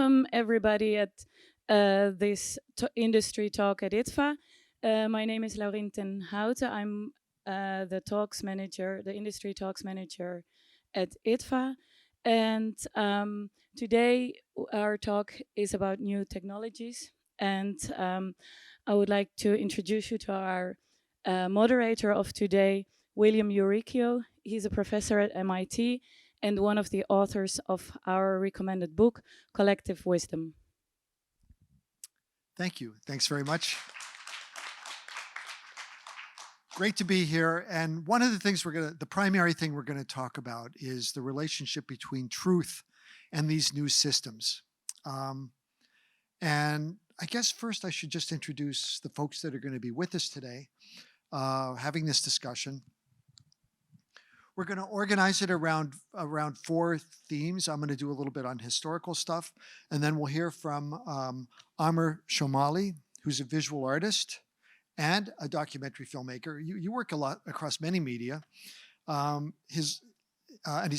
welcome everybody at this industry talk at IDFA. My name is Laurien ten Houten. I'm the talks manager, the industry talks manager at IDFA. And today our talk is about new technologies. And I would like to introduce you to our moderator of today, William Uricchio. He's a professor at MIT and one of the authors of our recommended book, Collective Wisdom. Thank you. Thanks very much. Great to be here. And one of the things the primary thing we're going to talk about is the relationship between truth and these new systems. And I guess first I should just introduce the folks that are going to be with us today, having this discussion. We're going to organize it around 4 themes. I'm going to do a little bit on historical stuff, and then we'll hear from Amr Shomali, who's a visual artist and a documentary filmmaker. You work a lot across many media. And he's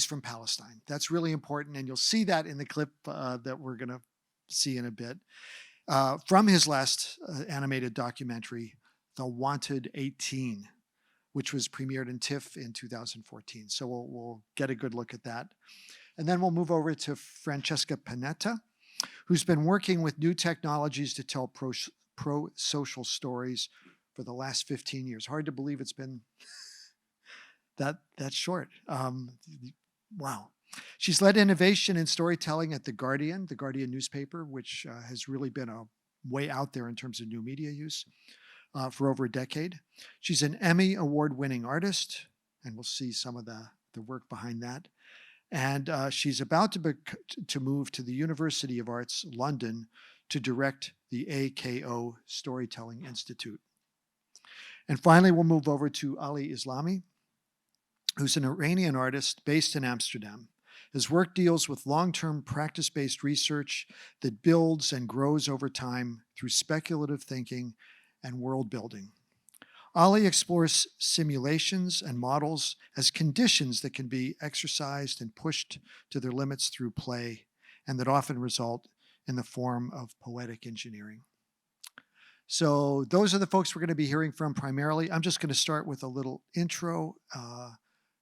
from Palestine. That's really important, and you'll see that in the clip that we're going to see in a bit. From his last animated documentary, The Wanted 18, which was premiered in TIFF in 2014. So we'll get a good look at that. And then we'll move over to Francesca Panetta, who's been working with new technologies to tell pro-social stories for the last 15 years. Hard to believe it's been that short. Wow. She's led innovation in storytelling at The Guardian newspaper, which has really been a way out there in terms of new media use. For over a decade. She's an Emmy Award-winning artist, and we'll see some of the work behind that. And she's about to move to the University of Arts, London, to direct the AKO Storytelling Institute. And finally, we'll move over to Ali Islami, who's an Iranian artist based in Amsterdam. His work deals with long-term practice-based research that builds and grows over time through speculative thinking and world building. Ali explores simulations and models as conditions that can be exercised and pushed to their limits through play, and that often result in the form of poetic engineering. So those are the folks we're going to be hearing from primarily. I'm just going to start with a little intro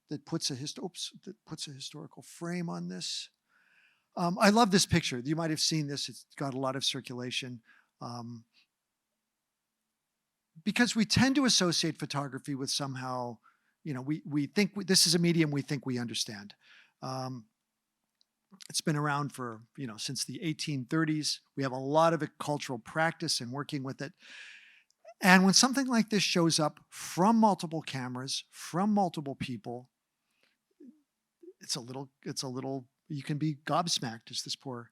that puts a historical frame on this. I love this picture. You might have seen this. It's got a lot of circulation. Because we tend to associate photography with somehow, we think this is a medium we think we understand. It's been around for, since the 1830s. We have a lot of cultural practice in working with it. And when something like this shows up from multiple cameras, from multiple people, it's a little, you can be gobsmacked as this poor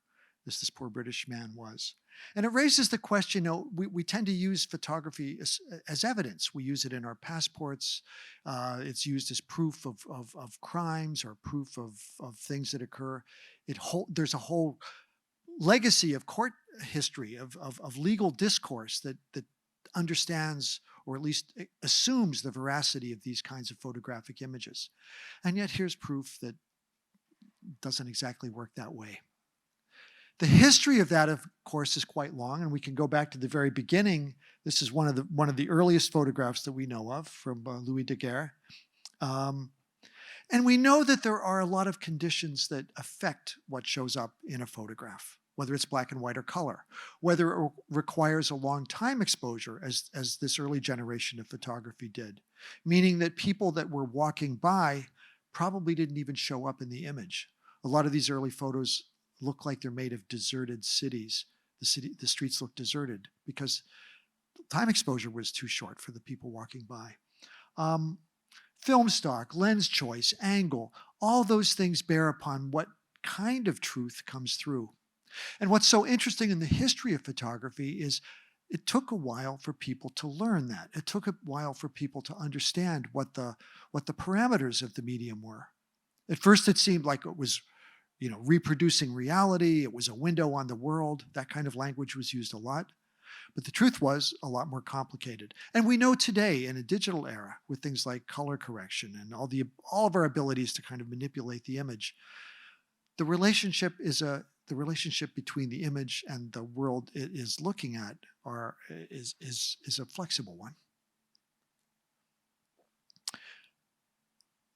British man was. And it raises the question, we tend to use photography as evidence. We use it in our passports. It's used as proof of crimes or proof of things that occur. There's a whole legacy of court history, of legal discourse that understands, or at least assumes, the veracity of these kinds of photographic images. And yet here's proof that doesn't exactly work that way. The history of that, of course, is quite long, and we can go back to the very beginning. This is one of the earliest photographs that we know of from Louis Daguerre. And we know that there are a lot of conditions that affect what shows up in a photograph, whether it's black and white or color, whether it requires a long time exposure, as this early generation of photography did, meaning that people that were walking by probably didn't even show up in the image. A lot of these early photos look like they're made of deserted cities. The streets look deserted because time exposure was too short for the people walking by. Film stock, lens choice, angle, all those things bear upon what kind of truth comes through. And what's so interesting in the history of photography is it took a while for people to learn that. It took a while for people to understand what the parameters of the medium were. At first it seemed like it was reproducing reality. It was a window on the world. That kind of language was used a lot. But the truth was a lot more complicated. And we know today, in a digital era, with things like color correction and all of our abilities to kind of manipulate the image, the relationship is a the relationship between the image and the world it is looking at is a flexible one.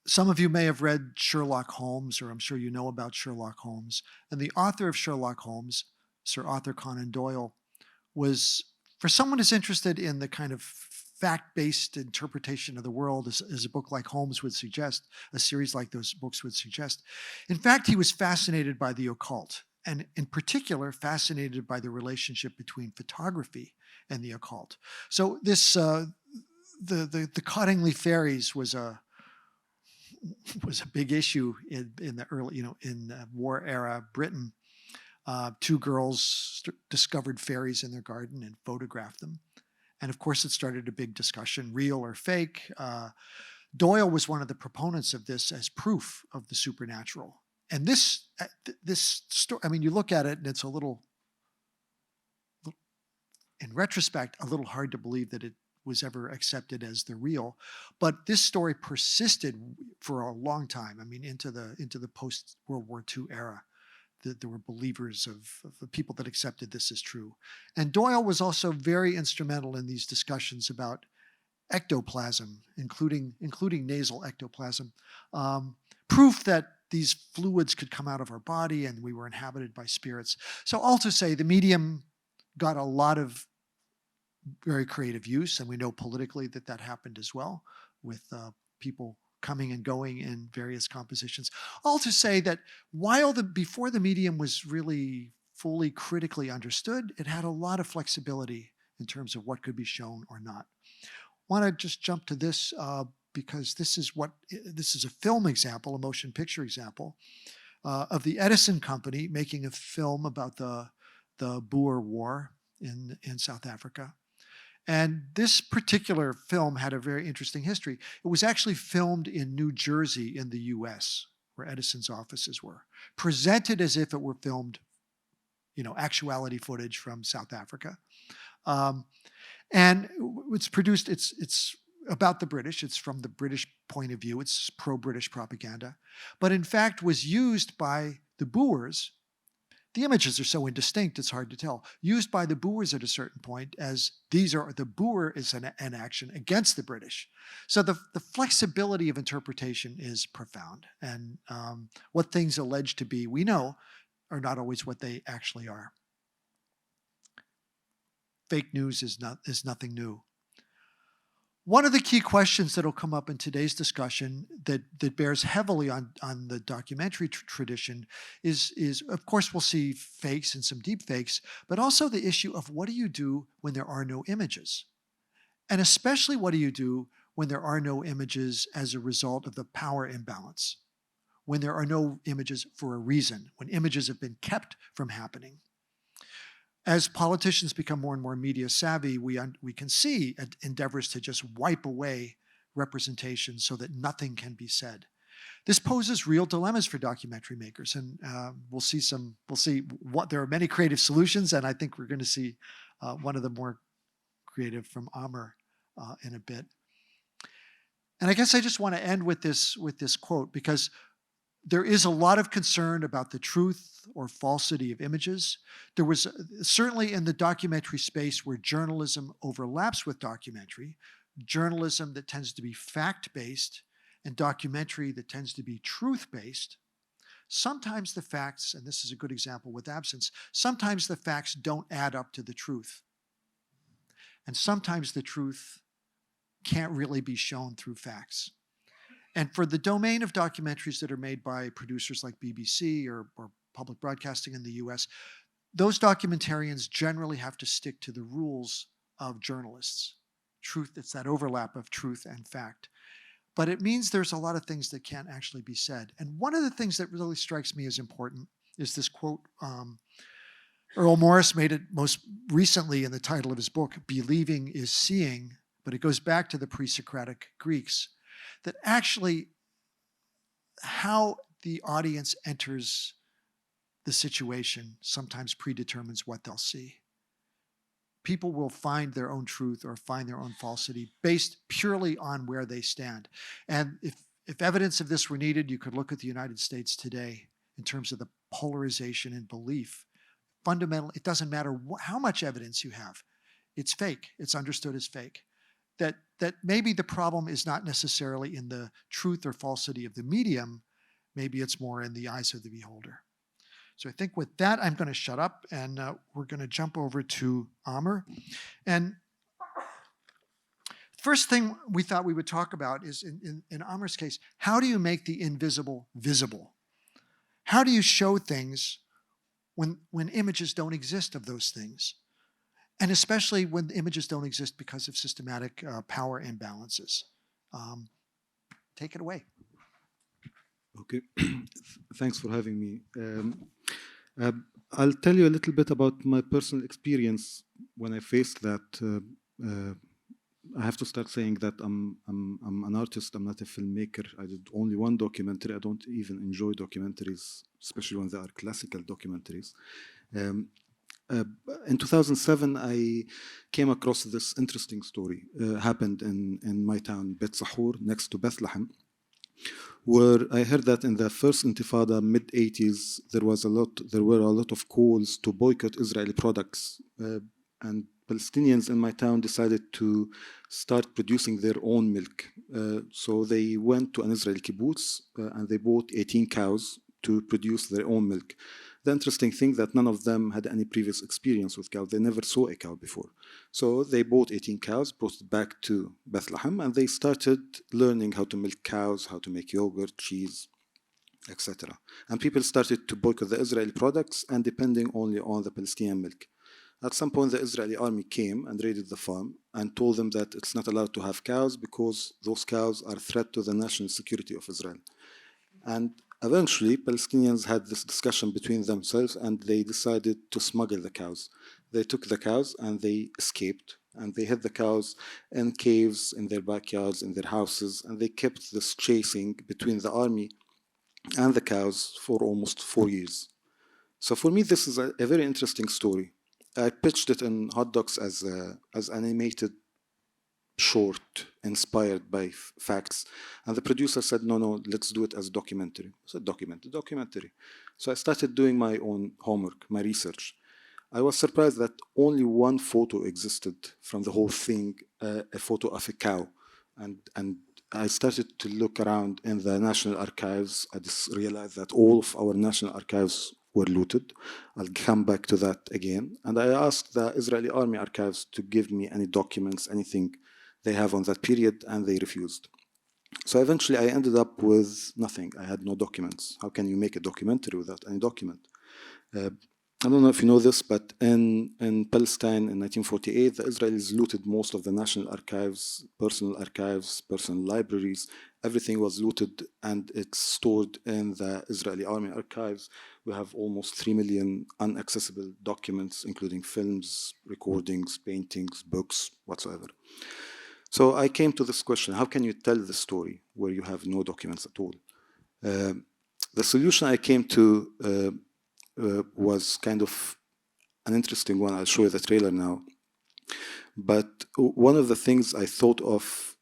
Some of you may have read Sherlock Holmes, or I'm sure you know about Sherlock Holmes. And the author of Sherlock Holmes, Sir Arthur Conan Doyle, was, for someone who's interested in the kind of fact-based interpretation of the world, as a book like Holmes would suggest, a series like those books would suggest. In fact, he was fascinated by the occult, and in particular, fascinated by the relationship between photography and the occult. So this, the Cottingley fairies was a big issue in the early, in war era Britain. Two girls discovered fairies in their garden and photographed them. And of course, it started a big discussion, real or fake. Doyle was one of the proponents of this as proof of the supernatural. And this story, I mean, you look at it and it's a little, in retrospect, a little hard to believe that it was ever accepted as the real. But this story persisted for a long time. I mean, into the post-World War II era. There were believers of people that accepted this as true. And Doyle was also very instrumental in these discussions about ectoplasm, including nasal ectoplasm, proof that these fluids could come out of our body and we were inhabited by spirits. So all to say, the medium got a lot of very creative use, and we know politically that happened as well, with people coming and going in various compositions. All to say that before the medium was really fully critically understood, it had a lot of flexibility in terms of what could be shown or not. Want to just jump to this because this is a film example, a motion picture example of the Edison Company making a film about the Boer War in South Africa. And this particular film had a very interesting history. It was actually filmed in New Jersey in the US, where Edison's offices were, presented as if it were filmed, actuality footage from South Africa. And it's produced, it's about the British. It's from the British point of view. It's pro-British propaganda. But in fact was used by the Boers. The images are so indistinct, it's hard to tell. Used by the Boers at a certain point as the Boer is an action against the British. So the flexibility of interpretation is profound. And what things alleged to be, we know, are not always what they actually are. Fake news is nothing new. One of the key questions that will come up in today's discussion that bears heavily on the documentary tradition is, of course, we'll see fakes and some deep fakes, but also the issue of what do you do when there are no images? And especially what do you do when there are no images as a result of the power imbalance? When there are no images for a reason, when images have been kept from happening. As politicians become more and more media savvy, we can see endeavors to just wipe away representation so that nothing can be said. This poses real dilemmas for documentary makers, and we'll see what there are many creative solutions, and I think we're going to see one of the more creative from Amr in a bit. And I guess I just want to end with this quote, because there is a lot of concern about the truth or falsity of images. There was certainly in the documentary space where journalism overlaps with documentary, journalism that tends to be fact-based and documentary that tends to be truth-based. Sometimes the facts, and this is a good example with absence, sometimes the facts don't add up to the truth. And sometimes the truth can't really be shown through facts. And for the domain of documentaries that are made by producers like BBC or public broadcasting in the US, those documentarians generally have to stick to the rules of journalists. Truth, it's that overlap of truth and fact. But it means there's a lot of things that can't actually be said. And one of the things that really strikes me as important is this quote. Earl Morris made it most recently in the title of his book, Believing is Seeing, but it goes back to the pre-Socratic Greeks, that actually how the audience enters the situation sometimes predetermines what they'll see. People will find their own truth or find their own falsity based purely on where they stand. And if evidence of this were needed, you could look at the United States today in terms of the polarization and belief. Fundamental, it doesn't matter how much evidence you have. It's fake. It's understood as fake. That maybe the problem is not necessarily in the truth or falsity of the medium. Maybe it's more in the eyes of the beholder. So I think with that, I'm going to shut up, and we're going to jump over to Amr. And first thing we thought we would talk about is, in Amr's case, how do you make the invisible visible? How do you show things when images don't exist of those things? And especially when images don't exist because of systematic power imbalances. Take it away. Okay, thanks for having me. I'll tell you a little bit about my personal experience when I faced that. I have to start saying that I'm an artist, I'm not a filmmaker. I did only one documentary. I don't even enjoy documentaries, especially when they are classical documentaries. In 2007, I came across this interesting story. Happened in my town, Bet Sahur, next to Bethlehem, where I heard that in the first Intifada, mid-80s, there were a lot of calls to boycott Israeli products, and Palestinians in my town decided to start producing their own milk. So they went to an Israeli kibbutz and they bought 18 cows to produce their own milk. The interesting thing that none of them had any previous experience with cows. They never saw a cow before. So they bought 18 cows, brought it back to Bethlehem, and they started learning how to milk cows, how to make yogurt, cheese, etc. And people started to boycott the Israeli products and depending only on the Palestinian milk. At some point, the Israeli army came and raided the farm and told them that it's not allowed to have cows because those cows are a threat to the national security of Israel. And eventually, Palestinians had this discussion between themselves and they decided to smuggle the cows. They took the cows and they escaped and they hid the cows in caves, in their backyards, in their houses, and they kept this chasing between the army and the cows for almost 4 years. So for me, this is a very interesting story. I pitched it in Hot Docs as animated short inspired by facts, and the producer said no, let's do it as a documentary. I said documentary. So I started doing my own homework, my research. I was surprised that only one photo existed from the whole thing, a photo of a cow, and I started to look around in the National Archives. I just realized that all of our National Archives were looted. I'll come back to that again. And I asked the Israeli Army Archives to give me any documents, anything they have on that period, and they refused. So eventually I ended up with nothing. I had no documents. How can you make a documentary without any document? I don't know if you know this, but in Palestine in 1948, the Israelis looted most of the national archives, personal libraries. Everything was looted and it's stored in the Israeli Army Archives. We have almost 3 million inaccessible documents, including films, recordings, paintings, books, whatsoever. So I came to this question: how can you tell the story where you have no documents at all? The solution I came to was kind of an interesting one. I'll show you the trailer now. But one of the things I thought of,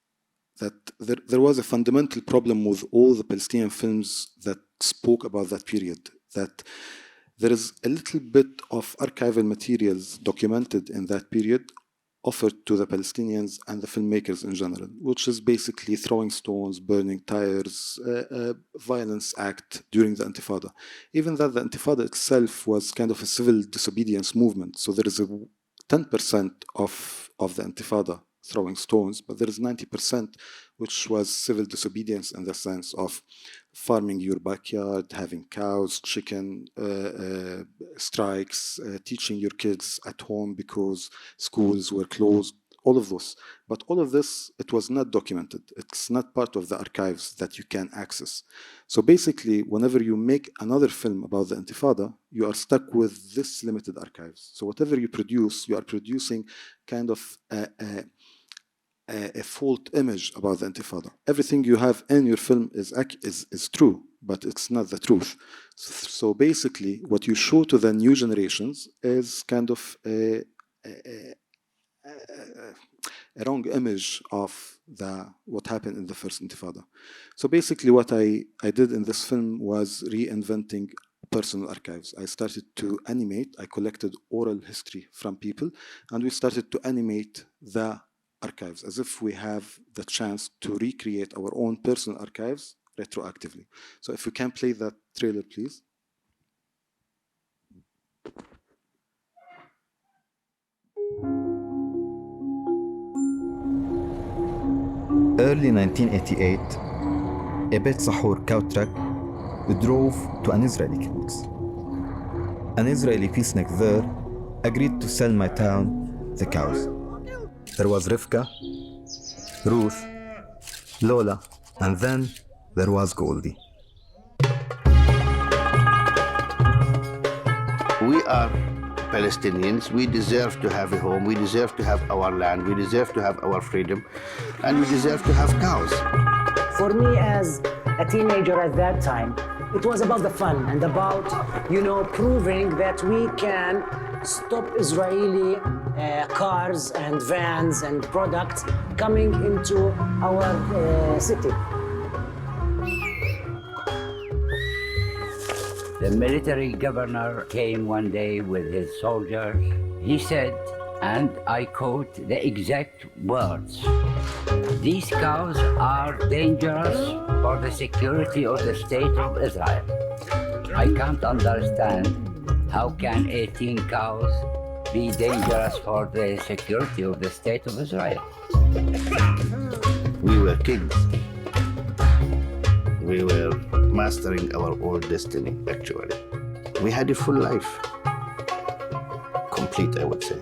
that there was a fundamental problem with all the Palestinian films that spoke about that period, that there is a little bit of archival materials documented in that period offered to the Palestinians and the filmmakers in general, which is basically throwing stones, burning tires, a violence act during the Intifada. Even that the Intifada itself was kind of a civil disobedience movement. So there is a 10% of the Intifada throwing stones, but there is 90% which was civil disobedience in the sense of farming your backyard, having cows, chicken, strikes, teaching your kids at home because schools were closed, all of those. But all of this, it was not documented. It's not part of the archives that you can access. So basically, whenever you make another film about the Intifada, you are stuck with this limited archives. So whatever you produce, you are producing kind of a fault image about the Intifada. Everything you have in your film is true, but it's not the truth. So basically, what you show to the new generations is kind of a wrong image of what happened in the first Intifada. So basically, what I did in this film was reinventing personal archives. I started to animate. I collected oral history from people, and we started to animate the archives as if we have the chance to recreate our own personal archives retroactively. So if we can play that trailer, please. Early 1988, a Bet Sahur cow truck drove to an Israeli kibbutz. An Israeli peacenik there agreed to sell my town the cows. There was Rivka, Ruth, Lola, and then there was Goldie. We are Palestinians. We deserve to have a home. We deserve to have our land. We deserve to have our freedom. And we deserve to have cows. For me, as a teenager at that time, it was about the fun and about, proving that we can stop Israeli cars and vans and products coming into our city. The military governor came one day with his soldiers. He said, and I quote the exact words, "These cows are dangerous for the security of the state of Israel." I can't understand how can 18 cows be dangerous for the security of the state of Israel. We were kings. We were mastering our own destiny, actually. We had a full life. Complete, I would say.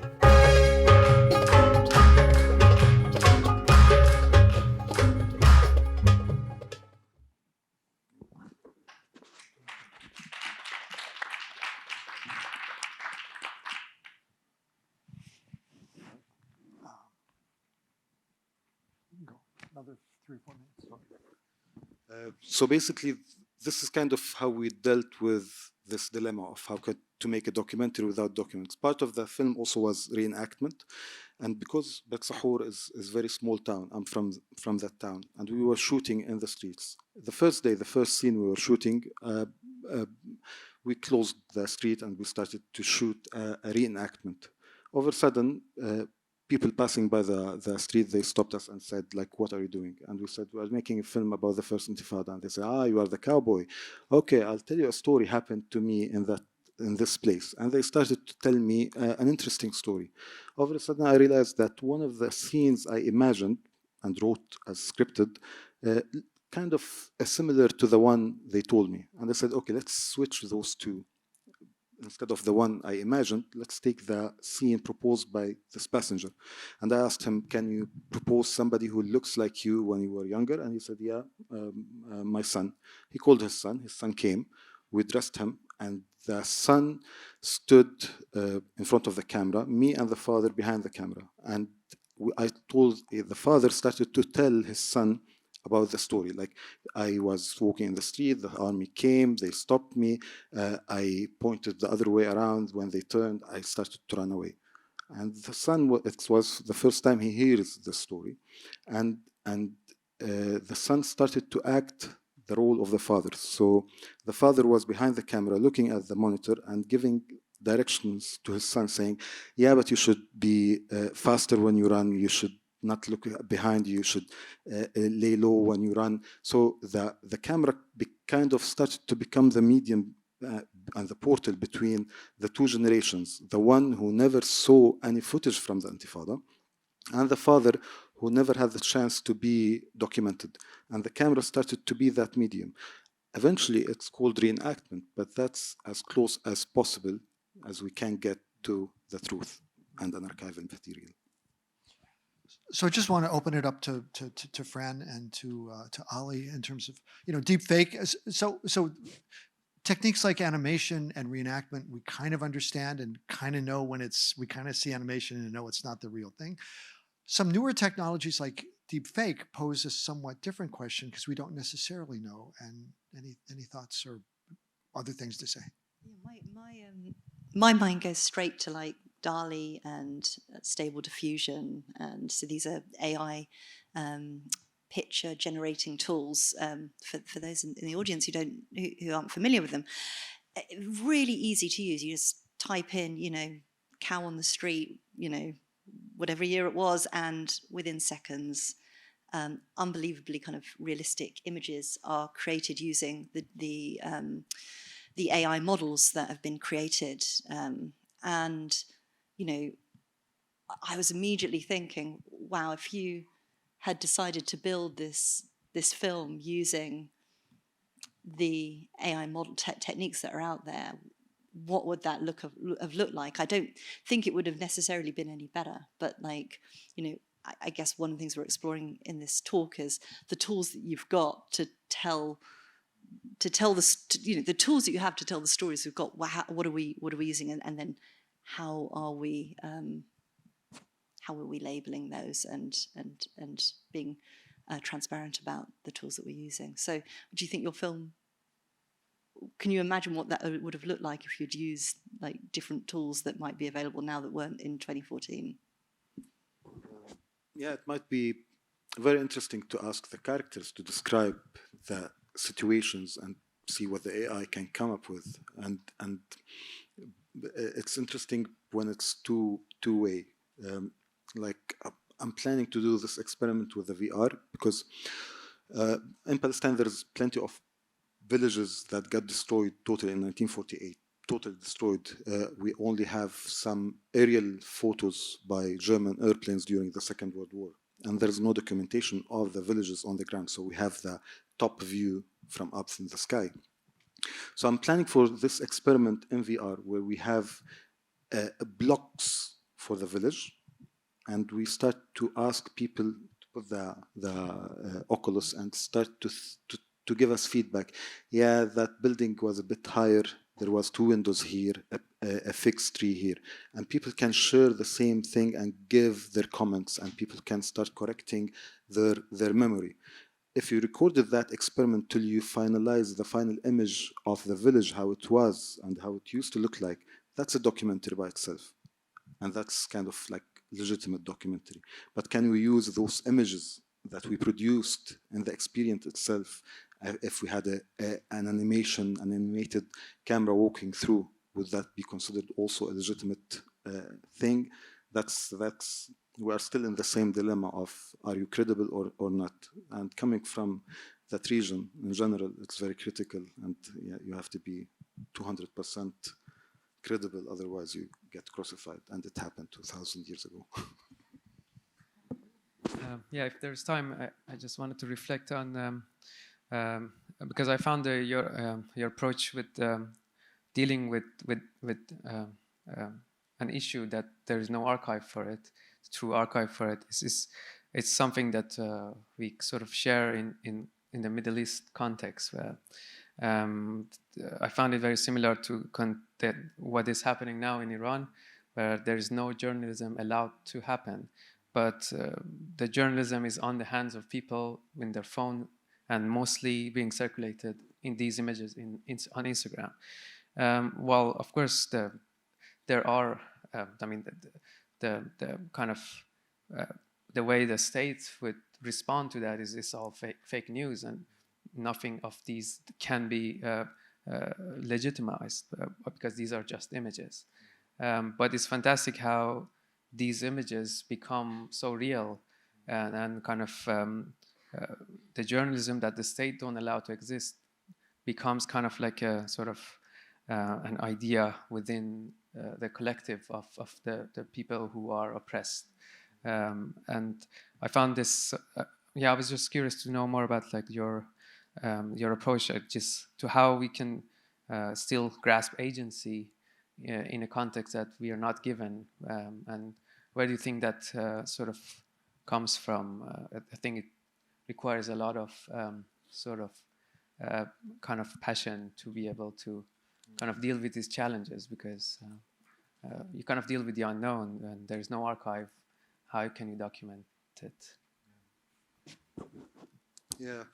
Go another 3 or 4 minutes. So basically, this is kind of how we dealt with this dilemma of how to make a documentary without documents. Part of the film also was reenactment. And because Bet Sahur is a very small town, I'm from that town, and we were shooting in the streets. The first day, the first scene we were shooting, we closed the street and we started to shoot a reenactment. All of a sudden, people passing by the street, they stopped us and said, like, "What are you doing?" And we said, "We're making a film about the first Intifada." And they said, "Ah, you are the cowboy. Okay, I'll tell you a story happened to me in this place." And they started to tell me an interesting story. All of a sudden, I realized that one of the scenes I imagined and wrote as scripted, kind of similar to the one they told me. And I said, "Okay, let's switch those two. Instead of the one I imagined, let's take the scene proposed by this passenger." And I asked him, "Can you propose somebody who looks like you when you were younger?" And he said, "Yeah, my son." He called his son. His son came. We dressed him, and the son stood in front of the camera, me and the father behind the camera. And I told the father started to tell his son about the story. Like, I was walking in the street, the army came, they stopped me, I pointed the other way around. When they turned, I started to run away. And the son, it was the first time he hears the story. And the son started to act the role of the father. So the father was behind the camera looking at the monitor and giving directions to his son, saying, "Yeah, but you should be faster when you run, you should not look behind you, should lay low when you run." So the camera kind of started to become the medium and the portal between the two generations, the one who never saw any footage from the Intifada and the father who never had the chance to be documented. And the camera started to be that medium. Eventually, it's called reenactment, but that's as close as possible as we can get to the truth and an archival material. So I just want to open it up to Fran and to Ali in terms of deep fake. So techniques like animation and reenactment we kind of understand and kind of know when we kind of see animation and know it's not the real thing. Some newer technologies like deep fake pose a somewhat different question because we don't necessarily know. And any thoughts or other things to say? My mind goes straight to like DALI and Stable Diffusion, and so these are AI picture generating tools for those in the audience who aren't familiar with them. really easy to use. You just type in, cow on the street, whatever year it was, and within seconds, unbelievably kind of realistic images are created using the AI models that have been created. And I was immediately thinking, wow, if you had decided to build this film using the AI model techniques that are out there, what would that have looked like? I don't think it would have necessarily been any better, but I guess one of the things we're exploring in this talk is the tools that you've got to tell the tools that you have to tell the stories we've got. What are we using, and then how are we labeling those and being transparent about the tools that we're using. So do you think your film, can you imagine what that would have looked like if you'd used like different tools that might be available now that weren't in 2014? Yeah, it might be very interesting to ask the characters to describe the situations and see what the AI can come up with. And it's interesting when it's two-way. I'm planning to do this experiment with the VR because in Palestine there's plenty of villages that got destroyed totally in 1948. Totally destroyed. We only have some aerial photos by German airplanes during the Second World War, and there's no documentation of the villages on the ground. So we have the top view from up in the sky. So I'm planning for this experiment in VR where we have blocks for the village, and we start to ask people to put the Oculus and start to give us feedback. Yeah, that building was a bit higher. There was 2 windows here, a fixed tree here. And people can share the same thing and give their comments, and people can start correcting their memory. If you recorded that experiment till you finalize the final image of the village, how it was and how it used to look like, that's a documentary by itself. And that's kind of like legitimate documentary. But can we use those images that we produced in the experience itself? If we had an animated camera walking through, would that be considered also a legitimate thing? We are still in the same dilemma of, are you credible or not? And coming from that region in general, it's very critical, and yeah, you have to be 200% credible, otherwise you get crucified, and it happened 2,000 years ago. Yeah, if there's time, I just wanted to reflect on, because I found your approach with dealing with an issue that there is no archive for it, true archive for it. It's something that we sort of share in the Middle East context, where I found it very similar to what is happening now in Iran, where there is no journalism allowed to happen. But the journalism is on the hands of people in their phone and mostly being circulated in these images on Instagram. While of course there are, the kind of the way the state would respond to that is all fake news, and nothing of these can be legitimized because these are just images. But it's fantastic how these images become so real, and kind of the journalism that the state don't allow to exist becomes kind of like a sort of an idea within the collective of the people who are oppressed. And I found this, I was just curious to know more about like your approach just to how we can still grasp agency in a context that we are not given, and where do you think that sort of comes from? I think it requires a lot of kind of passion to be able to kind of deal with these challenges, because you kind of deal with the unknown and there's no archive. How can you document it? Yeah,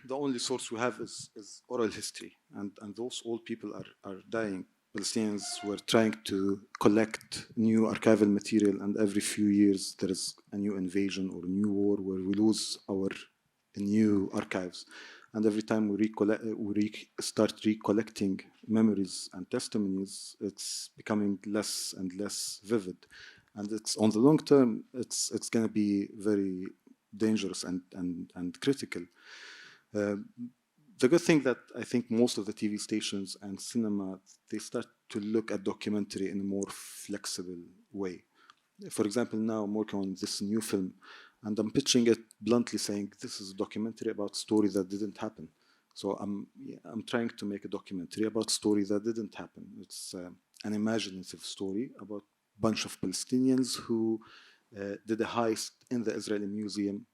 the only source we have is oral history, and those old people are dying. Palestinians were trying to collect new archival material, and every few years there is a new invasion or a new war where we lose our new archives. And every time start recollecting memories and testimonies, it's becoming less and less vivid. And it's on the long term, it's going to be very dangerous and critical. The good thing that I think most of the TV stations and cinema, they start to look at documentary in a more flexible way. For example, now I'm working on this new film, and I'm pitching it bluntly saying, this is a documentary about story that didn't happen. So I'm trying to make a documentary about story that didn't happen. It's an imaginative story about a bunch of Palestinians who did a heist in the Israeli museum,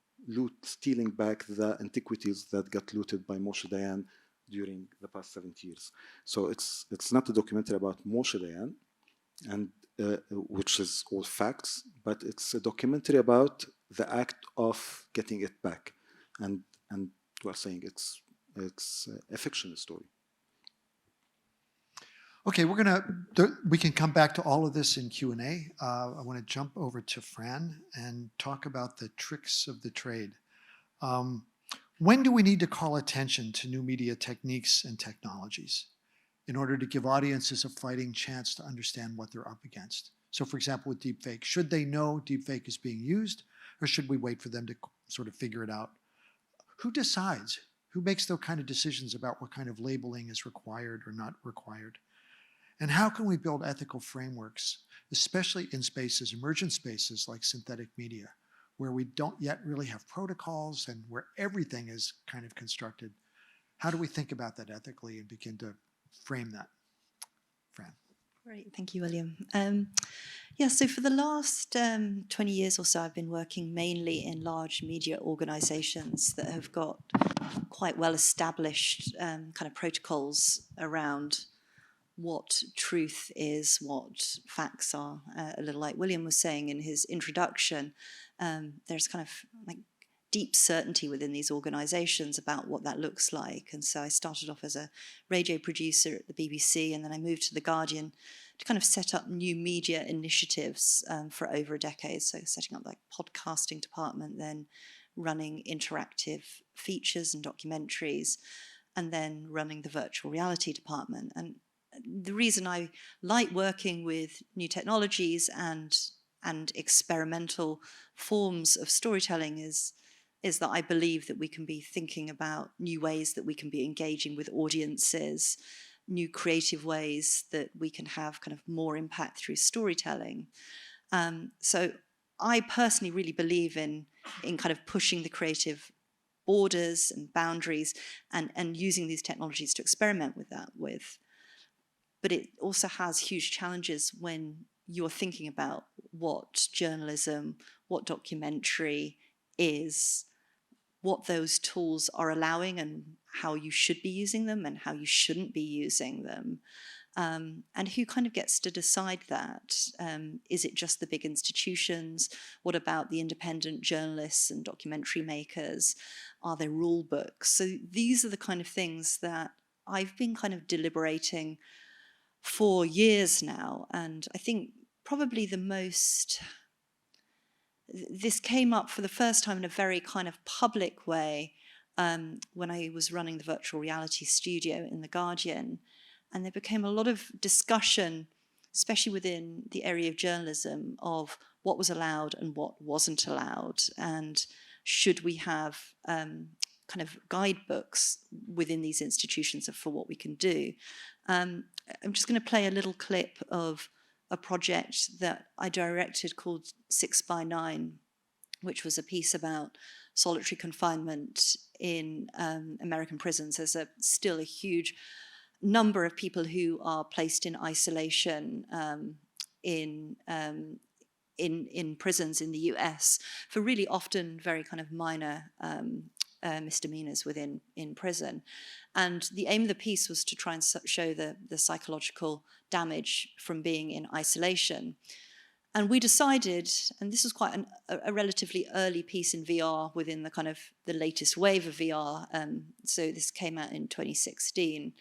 stealing back the antiquities that got looted by Moshe Dayan during the past 70 years. So it's not a documentary about Moshe Dayan, and which is all facts, but it's a documentary about the act of getting it back, and we're saying it's a fictional story. Okay, we can come back to all of this in Q&A. I want to jump over to Fran and talk about the tricks of the trade. When do we need to call attention to new media techniques and technologies in order to give audiences a fighting chance to understand what they're up against? So for example, with deepfake, should they know deepfake is being used, or should we wait for them to sort of figure it out? Who decides? Who makes those kind of decisions about what kind of labeling is required or not required? And how can we build ethical frameworks, especially in spaces, emergent spaces like synthetic media, where we don't yet really have protocols and where everything is kind of constructed? How do we think about that ethically and begin to frame that? Fran. Great, thank you, William. Yeah, so for the last 20 years or so, I've been working mainly in large media organizations that have got quite well-established kind of protocols around what truth is, what facts are. A little like William was saying in his introduction, there's kind of like deep certainty within these organizations about what that looks like. And so I started off as a radio producer at the BBC, and then I moved to The Guardian to kind of set up new media initiatives for over a decade. So setting up like podcasting department, then running interactive features and documentaries, and then running the virtual reality department. And the reason I like working with new technologies and experimental forms of storytelling is that I believe that we can be thinking about new ways that we can be engaging with audiences, new creative ways that we can have kind of more impact through storytelling. So I personally really believe in kind of pushing the creative borders and boundaries and using these technologies to experiment with that with. But it also has huge challenges when you're thinking about what journalism, what documentary is, what those tools are allowing and how you should be using them and how you shouldn't be using them. And who kind of gets to decide that? Is it just the big institutions? What about the independent journalists and documentary makers? Are there rule books? So these are the kind of things that I've been kind of deliberating for years now. And I think probably this came up for the first time in a very kind of public way when I was running the virtual reality studio in The Guardian. And there became a lot of discussion, especially within the area of journalism, of what was allowed and what wasn't allowed. And should we have kind of guidebooks within these institutions for what we can do? I'm just going to play a little clip of a project that I directed called 6x9, which was a piece about solitary confinement in American prisons. There's still a huge number of people who are placed in isolation in prisons in the US for really often very kind of minor misdemeanors within prison. And the aim of the piece was to try and show the psychological damage from being in isolation. And we decided, and this was quite a relatively early piece in VR within the kind of the latest wave of VR. So this came out in 2016,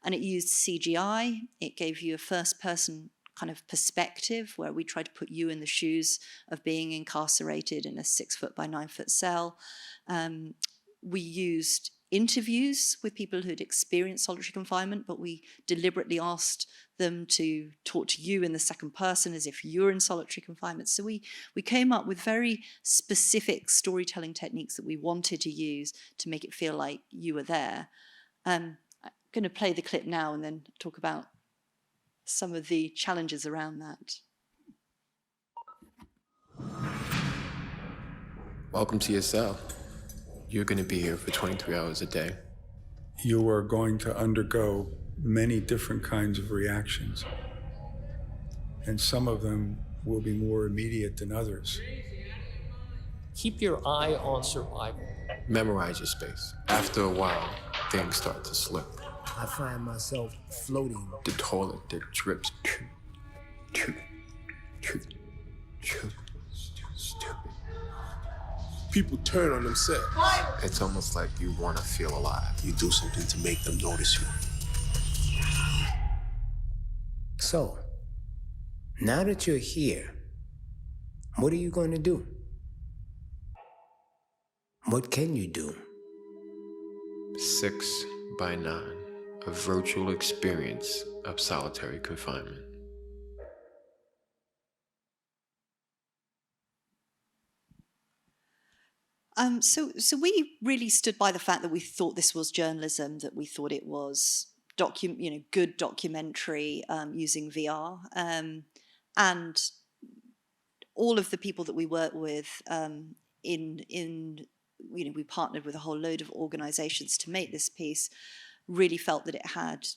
and it used CGI. It gave you a first-person kind of perspective where we tried to put you in the shoes of being incarcerated in a 6 foot by 9 foot cell. We used interviews with people who'd experienced solitary confinement, but we deliberately asked them to talk to you in the second person as if you're in solitary confinement. So we came up with very specific storytelling techniques that we wanted to use to make it feel like you were there. I'm going to play the clip now and then talk about some of the challenges around that. Welcome to your cell. You're going to be here for 23 hours a day. You are going to undergo many different kinds of reactions, and some of them will be more immediate than others. Keep your eye on survival. Memorize your space. After a while, things start to slip. I find myself floating. The toilet that drips. Stupid. People turn on themselves. It's almost like you want to feel alive. You do something to make them notice you. So, now that you're here, what are you going to do? What can you do? 6 by 9, a virtual experience of solitary confinement. So we really stood by the fact that we thought this was journalism, that we thought it was good documentary using VR, and all of the people that we work with we partnered with a whole load of organizations to make this piece, really felt that it had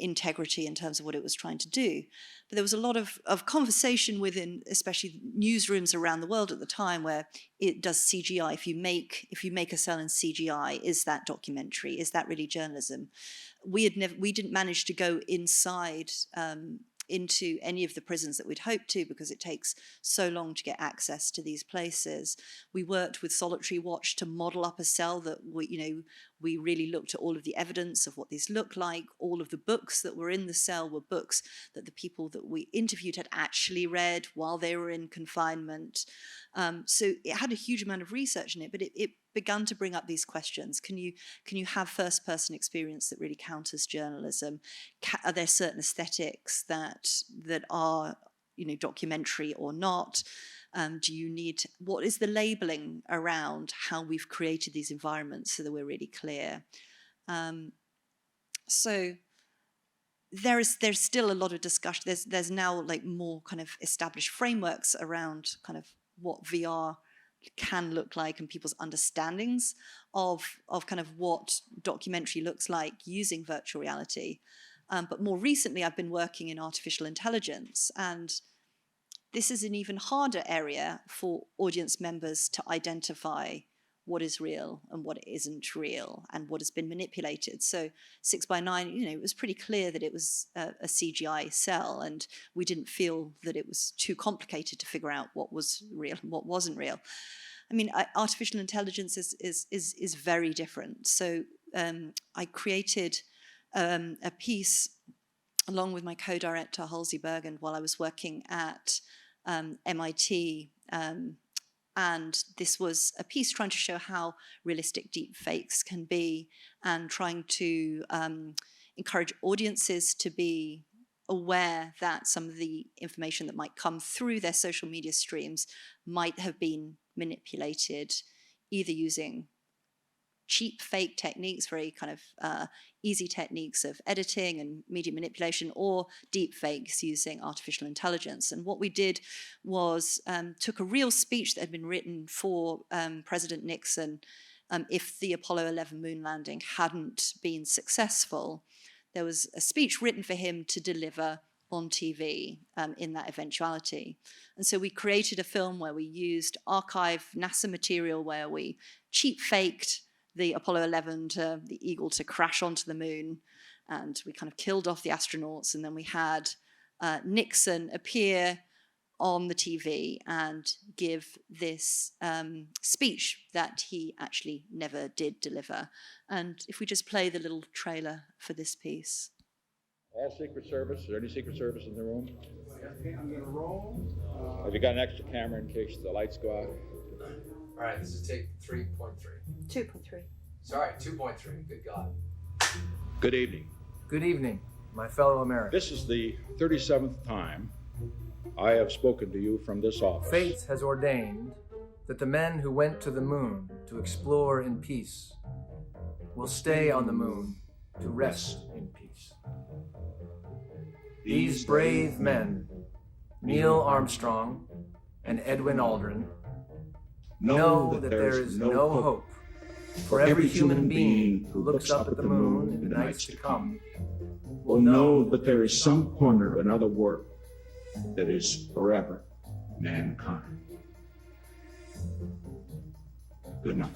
integrity in terms of what it was trying to do. But there was a lot of conversation within, especially newsrooms around the world at the time, where it does CGI. If you make a cell in CGI, is that documentary? Is that really journalism? We didn't manage to go inside into any of the prisons that we'd hoped to, because it takes so long to get access to these places. We worked with Solitary Watch to model up a cell that we really looked at all of the evidence of what these look like. All of the books that were in the cell were books that the people that we interviewed had actually read while they were in confinement. So it had a huge amount of research in it, but it began to bring up these questions. Can you have first-person experience that really counters journalism? Are there certain aesthetics that are documentary or not? What is the labeling around how we've created these environments so that we're really clear? So there's still a lot of discussion. There's now more kind of established frameworks around kind of what VR can look like and people's understandings of kind of what documentary looks like using virtual reality. But more recently, I've been working in artificial intelligence, and this is an even harder area for audience members to identify what is real and what isn't real and what has been manipulated. So 6 by 9, it was pretty clear that it was a CGI cell, and we didn't feel that it was too complicated to figure out what was real and what wasn't real. I mean, artificial intelligence is very different. So I created a piece along with my co-director Halsey Bergen while I was working at MIT. And this was a piece trying to show how realistic deep fakes can be, and trying to encourage audiences to be aware that some of the information that might come through their social media streams might have been manipulated, either using cheap fake techniques, very kind of easy techniques of editing and media manipulation, or deep fakes using artificial intelligence. And what we did was took a real speech that had been written for President Nixon if the Apollo 11 moon landing hadn't been successful. There was a speech written for him to deliver on TV in that eventuality. And so we created a film where we used archive NASA material, where we cheap faked the Apollo 11 the Eagle to crash onto the moon, and we kind of killed off the astronauts, and then we had Nixon appear on the TV and give this speech that he actually never did deliver. And if we just play the little trailer for this piece. All Secret Service, is there any Secret Service in the room? I'm gonna roll. Have you got an extra camera in case the lights go out? All right, this is take 3.3. 2.3. Sorry, 2.3. Good God. Good evening. Good evening, my fellow Americans. This is the 37th time I have spoken to you from this office. Fate has ordained that the men who went to the moon to explore in peace will stay on the moon to rest in peace. These brave men, Neil Armstrong and Edwin Aldrin, know that there is no hope for every human being who looks up at the moon in the nights to come Will know that there is some corner of another world that is forever mankind. Good night.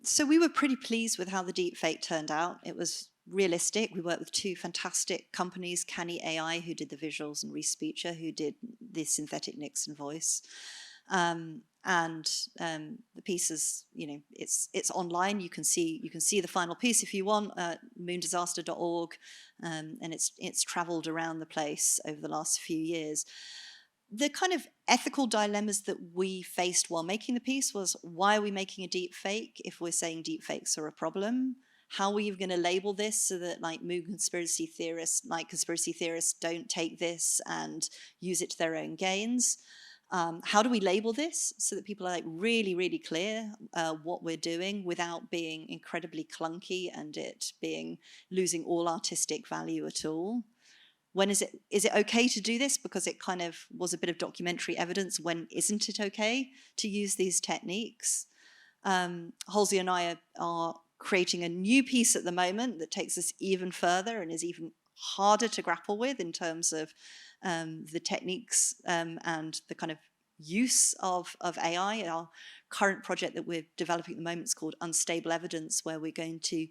So we were pretty pleased with how the deepfake turned out. It was realistic. We worked with two fantastic companies, Canny AI, who did the visuals, and Reese Speecher, who did the synthetic Nixon voice. The piece is, it's online. You can see the final piece if you want at moondisaster.org, and it's traveled around the place over the last few years. The kind of ethical dilemmas that we faced while making the piece was, why are we making a deep fake if we're saying deep fakes are a problem? How are you going to label this so that moon conspiracy theorists, conspiracy theorists, don't take this and use it to their own gains? How do we label this so that people are really, really clear what we're doing without being incredibly clunky and it losing all artistic value at all? When is it okay to do this because it kind of was a bit of documentary evidence? When isn't it okay to use these techniques? Halsey and I are creating a new piece at the moment that takes us even further and is even harder to grapple with in terms of the techniques and the kind of use of AI. Our current project that we're developing at the moment is called Unstable Evidence, where we're going to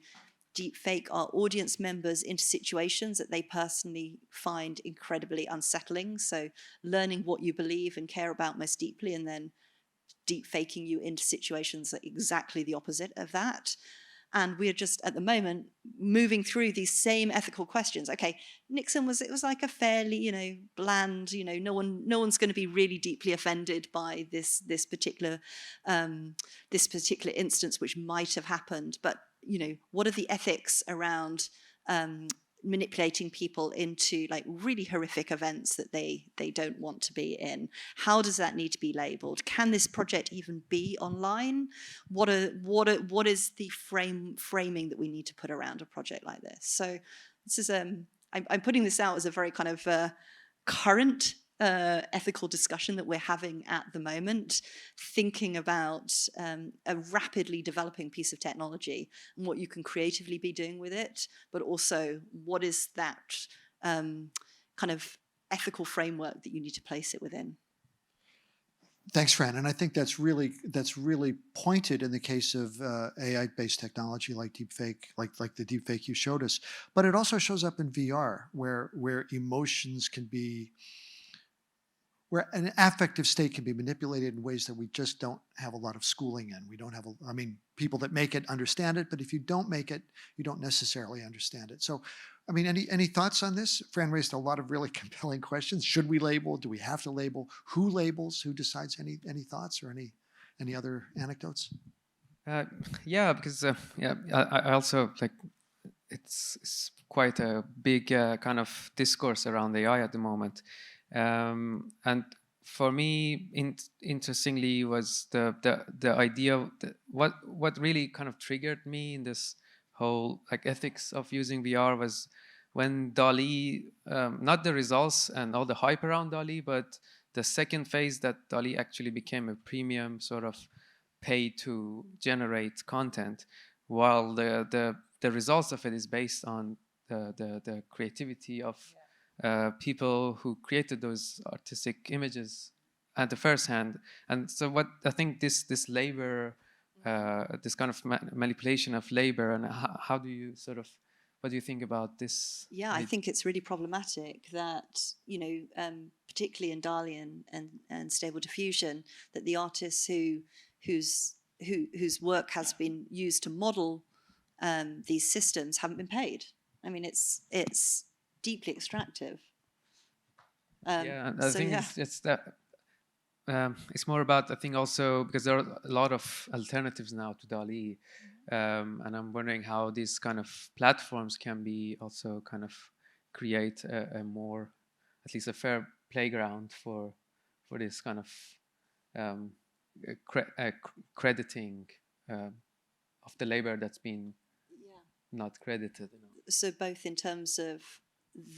deepfake our audience members into situations that they personally find incredibly unsettling. So learning what you believe and care about most deeply, and then deepfaking you into situations that are exactly the opposite of that. And we're just at the moment moving through these same ethical questions. Okay, Nixon was like a fairly, bland, no one's going to be really deeply offended by this particular instance which might have happened. But what are the ethics around manipulating people into really horrific events that they don't want to be in? How does that need to be labeled? Can this project even be online? What is the framing that we need to put around a project like this? So this is I'm putting this out as a very kind of current ethical discussion that we're having at the moment, thinking about a rapidly developing piece of technology and what you can creatively be doing with it, but also what is that kind of ethical framework that you need to place it within. Thanks, Fran. And I think that's really pointed in the case of AI-based technology like deepfake, like the deepfake you showed us. But it also shows up in VR, where emotions can be, where an affective state can be manipulated in ways that we just don't have a lot of schooling in. We don't have, people that make it understand it, but if you don't make it, you don't necessarily understand it. So, any thoughts on this? Fran raised a lot of really compelling questions. Should we label? Do we have to label? Who labels? Who decides? Any thoughts or any other anecdotes? Because I also it's quite a big kind of discourse around AI at the moment. And for me, interestingly, was the idea that what really kind of triggered me in this whole ethics of using VR was when DALL-E, not the results and all the hype around DALL-E, but the second phase that DALL-E actually became a premium sort of pay to generate content, while the results of it is based on the creativity of people who created those artistic images at the first hand. And so what I think this labor, this kind of manipulation of labor, and how do you what do you think about this? Yeah, I think it's really problematic that, particularly in DALL-E and Stable Diffusion, that the artists whose work has been used to model these systems haven't been paid. It's deeply extractive. I think it's that. it's more about, I think, also because there are a lot of alternatives now to DALL-E, and I'm wondering how these kind of platforms can be also kind of create a more, at least a fair playground for this kind of crediting of the labor that's been not credited. So both in terms of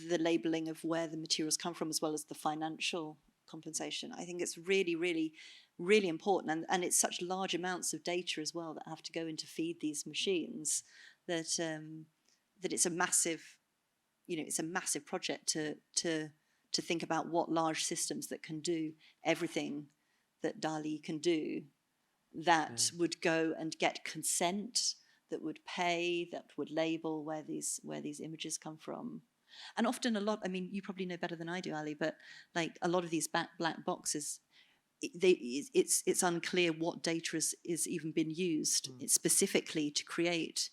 the labeling of where the materials come from as well as the financial compensation. I think it's really, really, really important, and it's such large amounts of data as well that have to go in to feed these machines that that it's a massive, it's a massive project to think about what large systems that can do everything that DALL-E can do, that would go and get consent, that would pay, that would label where these images come from. And often you probably know better than I do, Ali, but like a lot of these black boxes, it's unclear what data is even been used specifically to create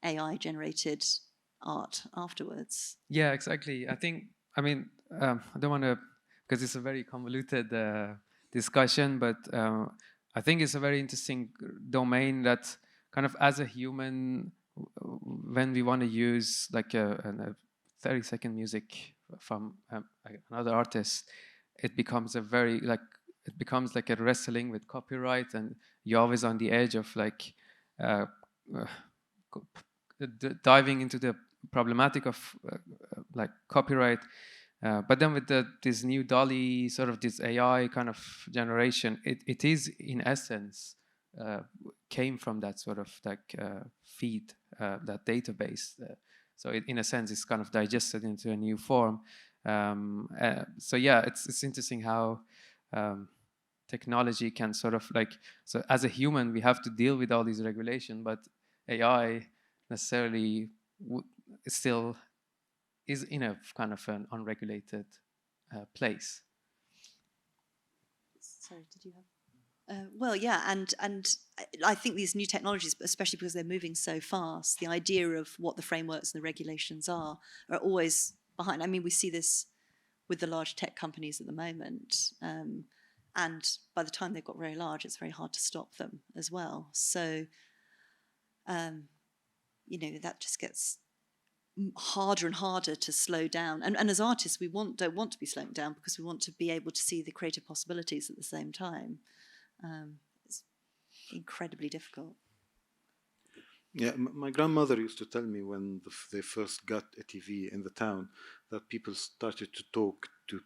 AI-generated art afterwards. Yeah, exactly. I don't want to, because it's a very convoluted discussion, but I think it's a very interesting domain that kind of as a human, when we want to use like a 30-second music from another artist, it becomes like a wrestling with copyright, and you're always on the edge of like diving into the problematic of like copyright. But then with this new DALL-E, sort of this AI kind of generation, it is in essence came from that sort of like feed, that database. So in a sense, it's kind of digested into a new form. So yeah, it's interesting how technology can sort of like, so as a human, we have to deal with all these regulations, but AI necessarily still is in a kind of an unregulated place. Sorry, did you have? Well, yeah, and I think these new technologies, especially because they're moving so fast, the idea of what the frameworks and the regulations are always behind. I mean, we see this with the large tech companies at the moment, and by the time they've got very large, it's very hard to stop them as well. So, that just gets harder and harder to slow down. And as artists, we don't want to be slowing down because we want to be able to see the creative possibilities at the same time. It's incredibly difficult. Yeah, my grandmother used to tell me when they first got a TV in the town that people started to talk to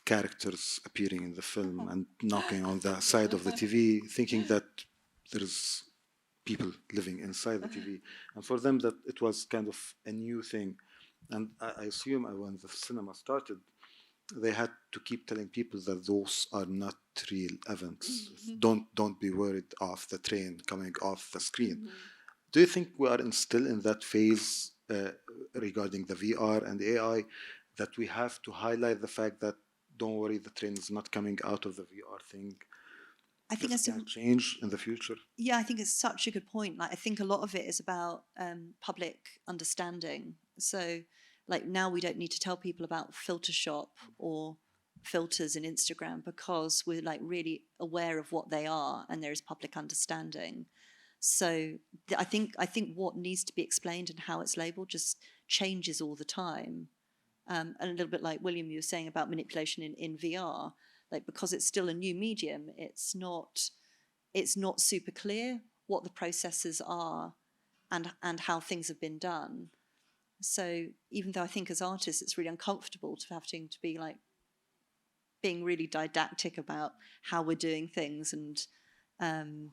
characters appearing in the film and knocking on the side of the TV, thinking that there's people living inside the TV. And for them, that it was kind of a new thing. And I assume when the cinema started, they had to keep telling people that those are not real events. Mm-hmm. Don't be worried of the train coming off the screen. Mm-hmm. Do you think we are still in that phase regarding the VR and AI, that we have to highlight the fact that don't worry, the train is not coming out of the VR thing? I think that's going to change in the future. Yeah, I think it's such a good point. Like, I think a lot of it is about public understanding. So, like, now we don't need to tell people about Photoshop or filters in Instagram because we're like really aware of what they are and there is public understanding. So I think what needs to be explained and how it's labeled just changes all the time. And a little bit like William, you were saying about manipulation in VR, like because it's still a new medium, it's not super clear what the processes are and how things have been done. So even though I think as artists it's really uncomfortable to having to be like being really didactic about how we're doing things and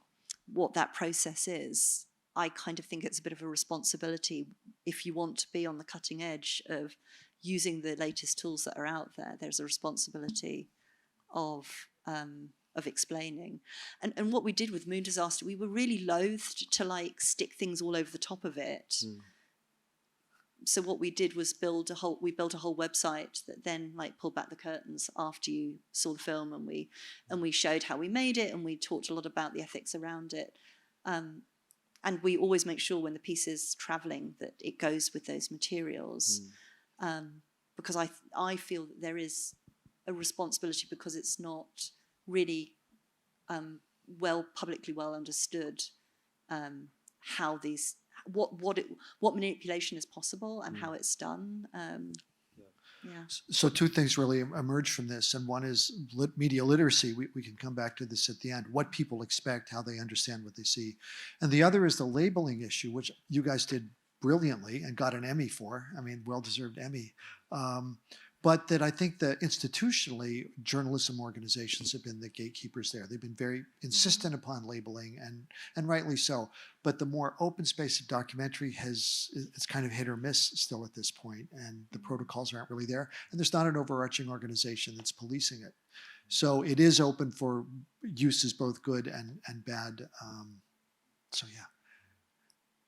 what that process is, I kind of think it's a bit of a responsibility if you want to be on the cutting edge of using the latest tools that are out there. There's a responsibility of explaining. And what we did with Moon Disaster, we were really loath to like stick things all over the top of it. Mm. So what we did was built a whole website that then like pulled back the curtains after you saw the film, and we showed how we made it, and we talked a lot about the ethics around it. And we always make sure when the piece is traveling that it goes with those materials. Because I feel that there is a responsibility because it's not really publicly well understood how these what manipulation is possible and how it's done. Yeah. So two things really emerge from this, and one is media literacy. We can come back to this at the end. What people expect, how they understand what they see, and the other is the labeling issue, which you guys did brilliantly and got an Emmy for. I mean, well-deserved Emmy. But that I think that institutionally, journalism organizations have been the gatekeepers there. They've been very insistent upon labeling, and rightly so. But the more open space of documentary it's kind of hit or miss still at this point, and the protocols aren't really there. And there's not an overarching organization that's policing it. So it is open for uses both good and bad. So yeah.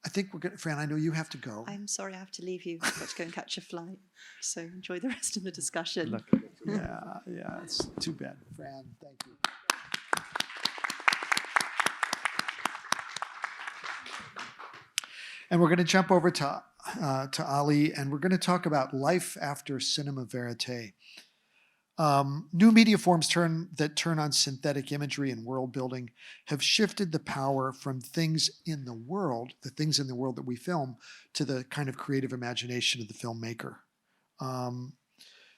I think we're going to, Fran, I know you have to go. I'm sorry, I have to leave you. I've got to go and catch a flight. So enjoy the rest of the discussion. Yeah, it's too bad. Fran, thank you. And we're going to jump over to Ali, and we're going to talk about life after cinema verite. New media forms that turn on synthetic imagery and world building have shifted the power from things in the world that we film, to the kind of creative imagination of the filmmaker.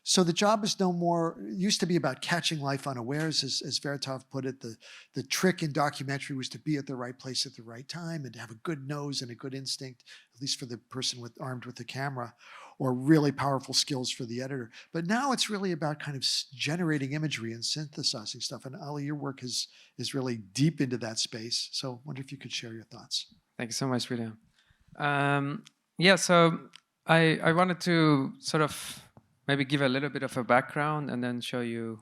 So the job is no more, it used to be about catching life unawares, as Veritov put it. The trick in documentary was to be at the right place at the right time and to have a good nose and a good instinct, at least for the person armed with the camera, or really powerful skills for the editor. But now it's really about kind of generating imagery and synthesizing stuff. And Ali, your work is really deep into that space. So I wonder if you could share your thoughts. Thank you so much, William. Yeah, so I wanted to sort of maybe give a little bit of a background and then show you,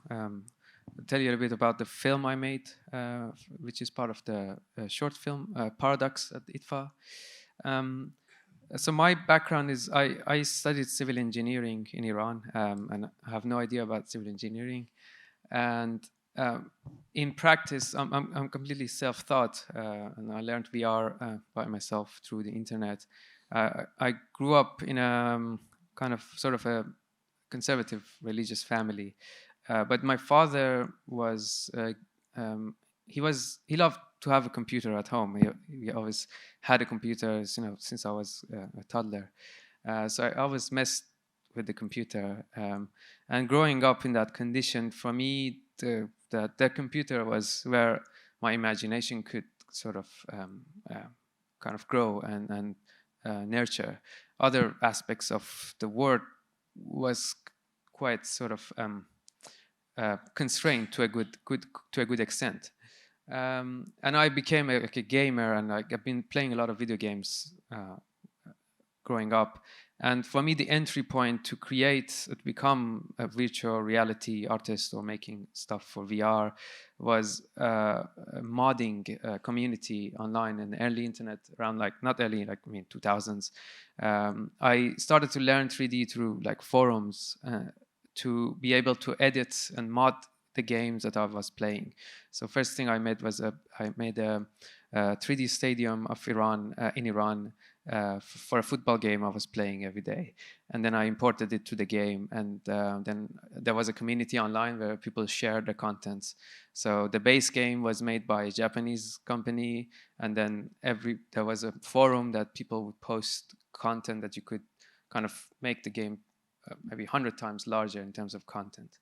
tell you a little bit about the film I made, which is part of the short film, Paradox at IDFA. So my background is I studied civil engineering in Iran, and I have no idea about civil engineering. And in practice, I'm completely self-taught, and I learned VR by myself through the internet. I grew up in a kind of sort of a conservative religious family, but my father was he loved to have a computer at home. He always had a computer, since I was a toddler. So I always messed with the computer. And growing up in that condition, for me, the computer was where my imagination could sort of kind of grow and nurture. Other aspects of the world was quite sort of constrained to a good extent. And I became a gamer, and I've been playing a lot of video games growing up. And for me, the entry point to become a virtual reality artist or making stuff for VR was a modding community online in the early internet, around 2000s. I started to learn 3D through forums to be able to edit and mod the games that I was playing. So first thing I made was I made a 3D stadium of in Iran for a football game I was playing every day. And then I imported it to the game, and then there was a community online where people shared the contents. So the base game was made by a Japanese company, and then there was a forum that people would post content that you could kind of make the game maybe 100 times larger in terms of content.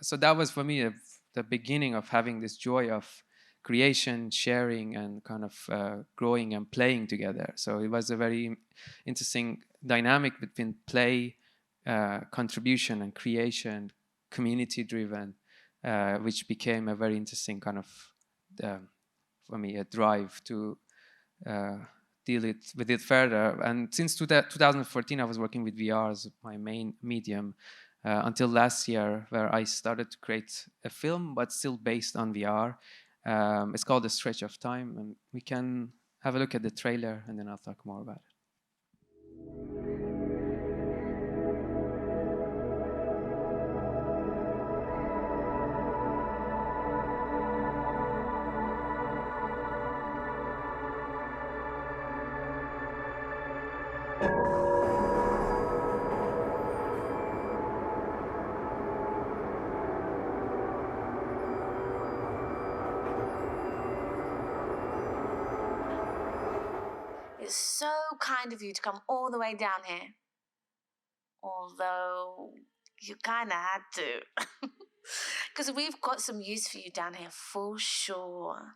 So that was for me the beginning of having this joy of creation, sharing, and kind of growing and playing together. So it was a very interesting dynamic between play, contribution, and creation, community-driven, which became a very interesting kind of, for me, a drive to deal with it further. And since 2014, I was working with VR as my main medium, until last year, where I started to create a film, but still based on VR. It's called A Stretch of Time, and we can have a look at the trailer, and then I'll talk more about it. it's so kind of you to come all the way down here. Although you kind of had to. Because we've got some use for you down here for sure.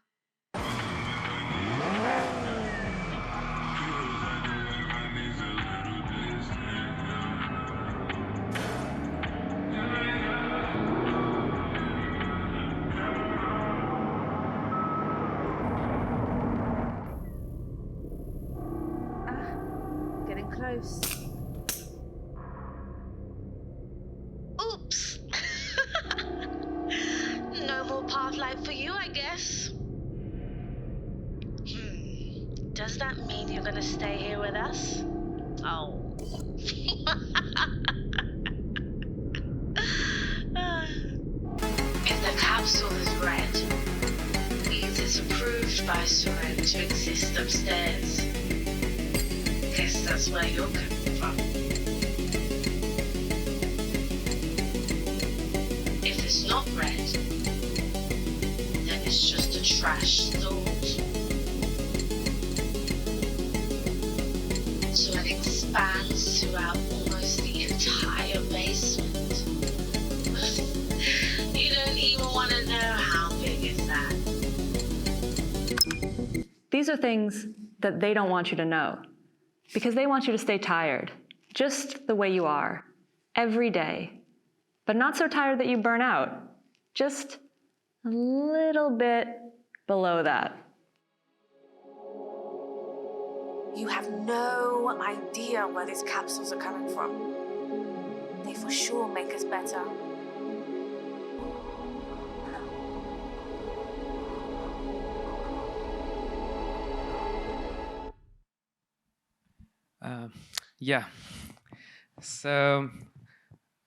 Getting close. Oops. No more path light for you, I guess. Does that mean you're gonna stay here with us? Oh. If the capsule is red, means it's approved by Suren to exist upstairs. Guess that's where you're coming from. If it's not red, then it's just a trash thought. So it expands throughout almost the entire basement. You don't even want to know how big is that. These are things that they don't want you to know, because they want you to stay tired, just the way you are, every day. But not so tired that you burn out, just a little bit below that. You have no idea where these capsules are coming from. They for sure make us better. Yeah. So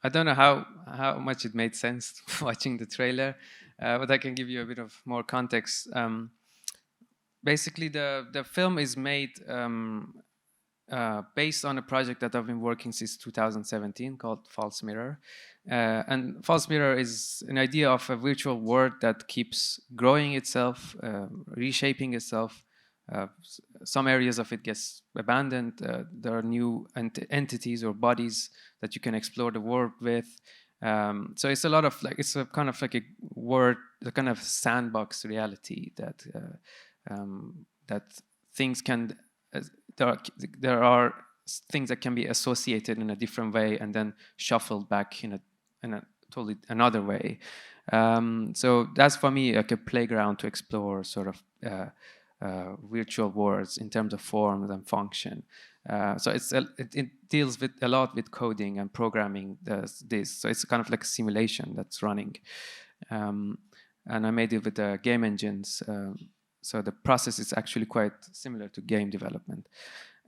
I don't know how much it made sense watching the trailer, but I can give you a bit of more context. Basically, the film is made based on a project that I've been working since 2017 called False Mirror. And False Mirror is an idea of a virtual world that keeps growing itself, reshaping itself. Some areas of it gets abandoned. There are new entities or bodies that you can explore the world with. So it's a lot of it's a kind of like a word, a kind of sandbox reality that that things can. There are things that can be associated in a different way and then shuffled back in a totally another way. So that's for me like a playground to explore sort of virtual worlds in terms of form and function. So it deals with a lot with coding and programming this. So it's kind of like a simulation that's running. And I made it with the game engines. So the process is actually quite similar to game development.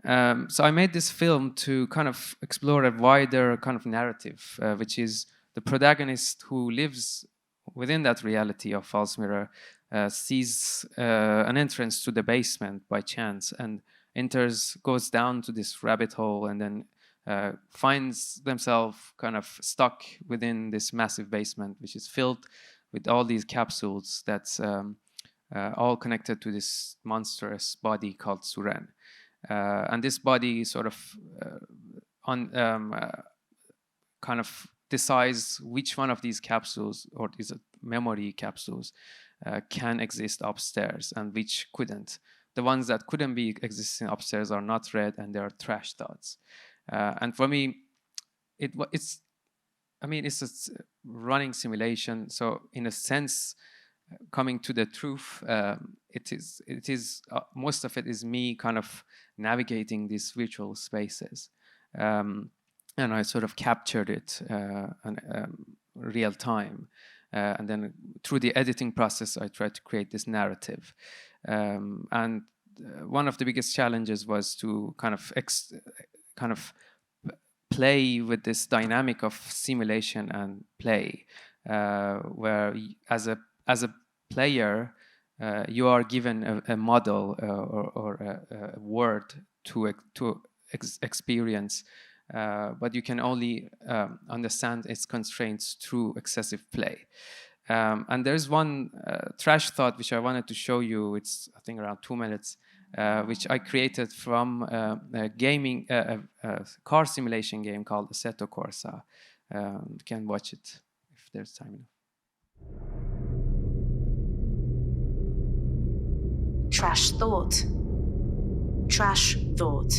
So I made this film to kind of explore a wider kind of narrative, which is the protagonist who lives within that reality of False Mirror sees an entrance to the basement by chance and goes down to this rabbit hole and then finds themselves kind of stuck within this massive basement, which is filled with all these capsules that's all connected to this monstrous body called Suren. And this body sort of kind of decides which one of these capsules, or is it memory capsules, can exist upstairs and which couldn't. The ones that couldn't be existing upstairs are not red and they are trash thoughts. And for me, it's a running simulation. So in a sense, coming to the truth, it is most of it is me kind of navigating these virtual spaces, and I sort of captured it in real time, and then through the editing process, I tried to create this narrative. And one of the biggest challenges was to kind of play with this dynamic of simulation and play, where as a player, you are given a model or a word to experience, but you can only understand its constraints through excessive play. And there's one trash thought which I wanted to show you. It's, I think, around 2 minutes. which I created from a car simulation game called Assetto Corsa. You can watch it if there's time enough. Trash thought. Trash thought.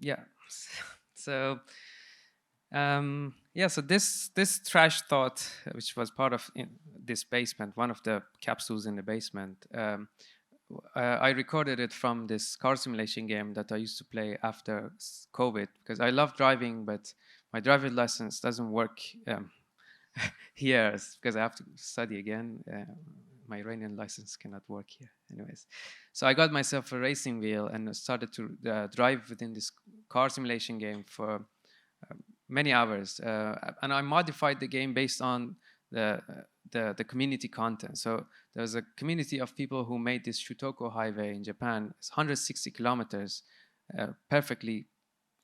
Yeah. So yeah, so this trash thought, which was part of this basement, one of the capsules in the basement, I recorded it from this car simulation game that I used to play after COVID, because I love driving, but my driving license doesn't work here because I have to study again. My Iranian license cannot work here anyways. So I got myself a racing wheel and started to drive within this car simulation game for many hours. And I modified the game based on the community content. So there's a community of people who made this Shutoko highway in Japan. It's 160 kilometers, perfectly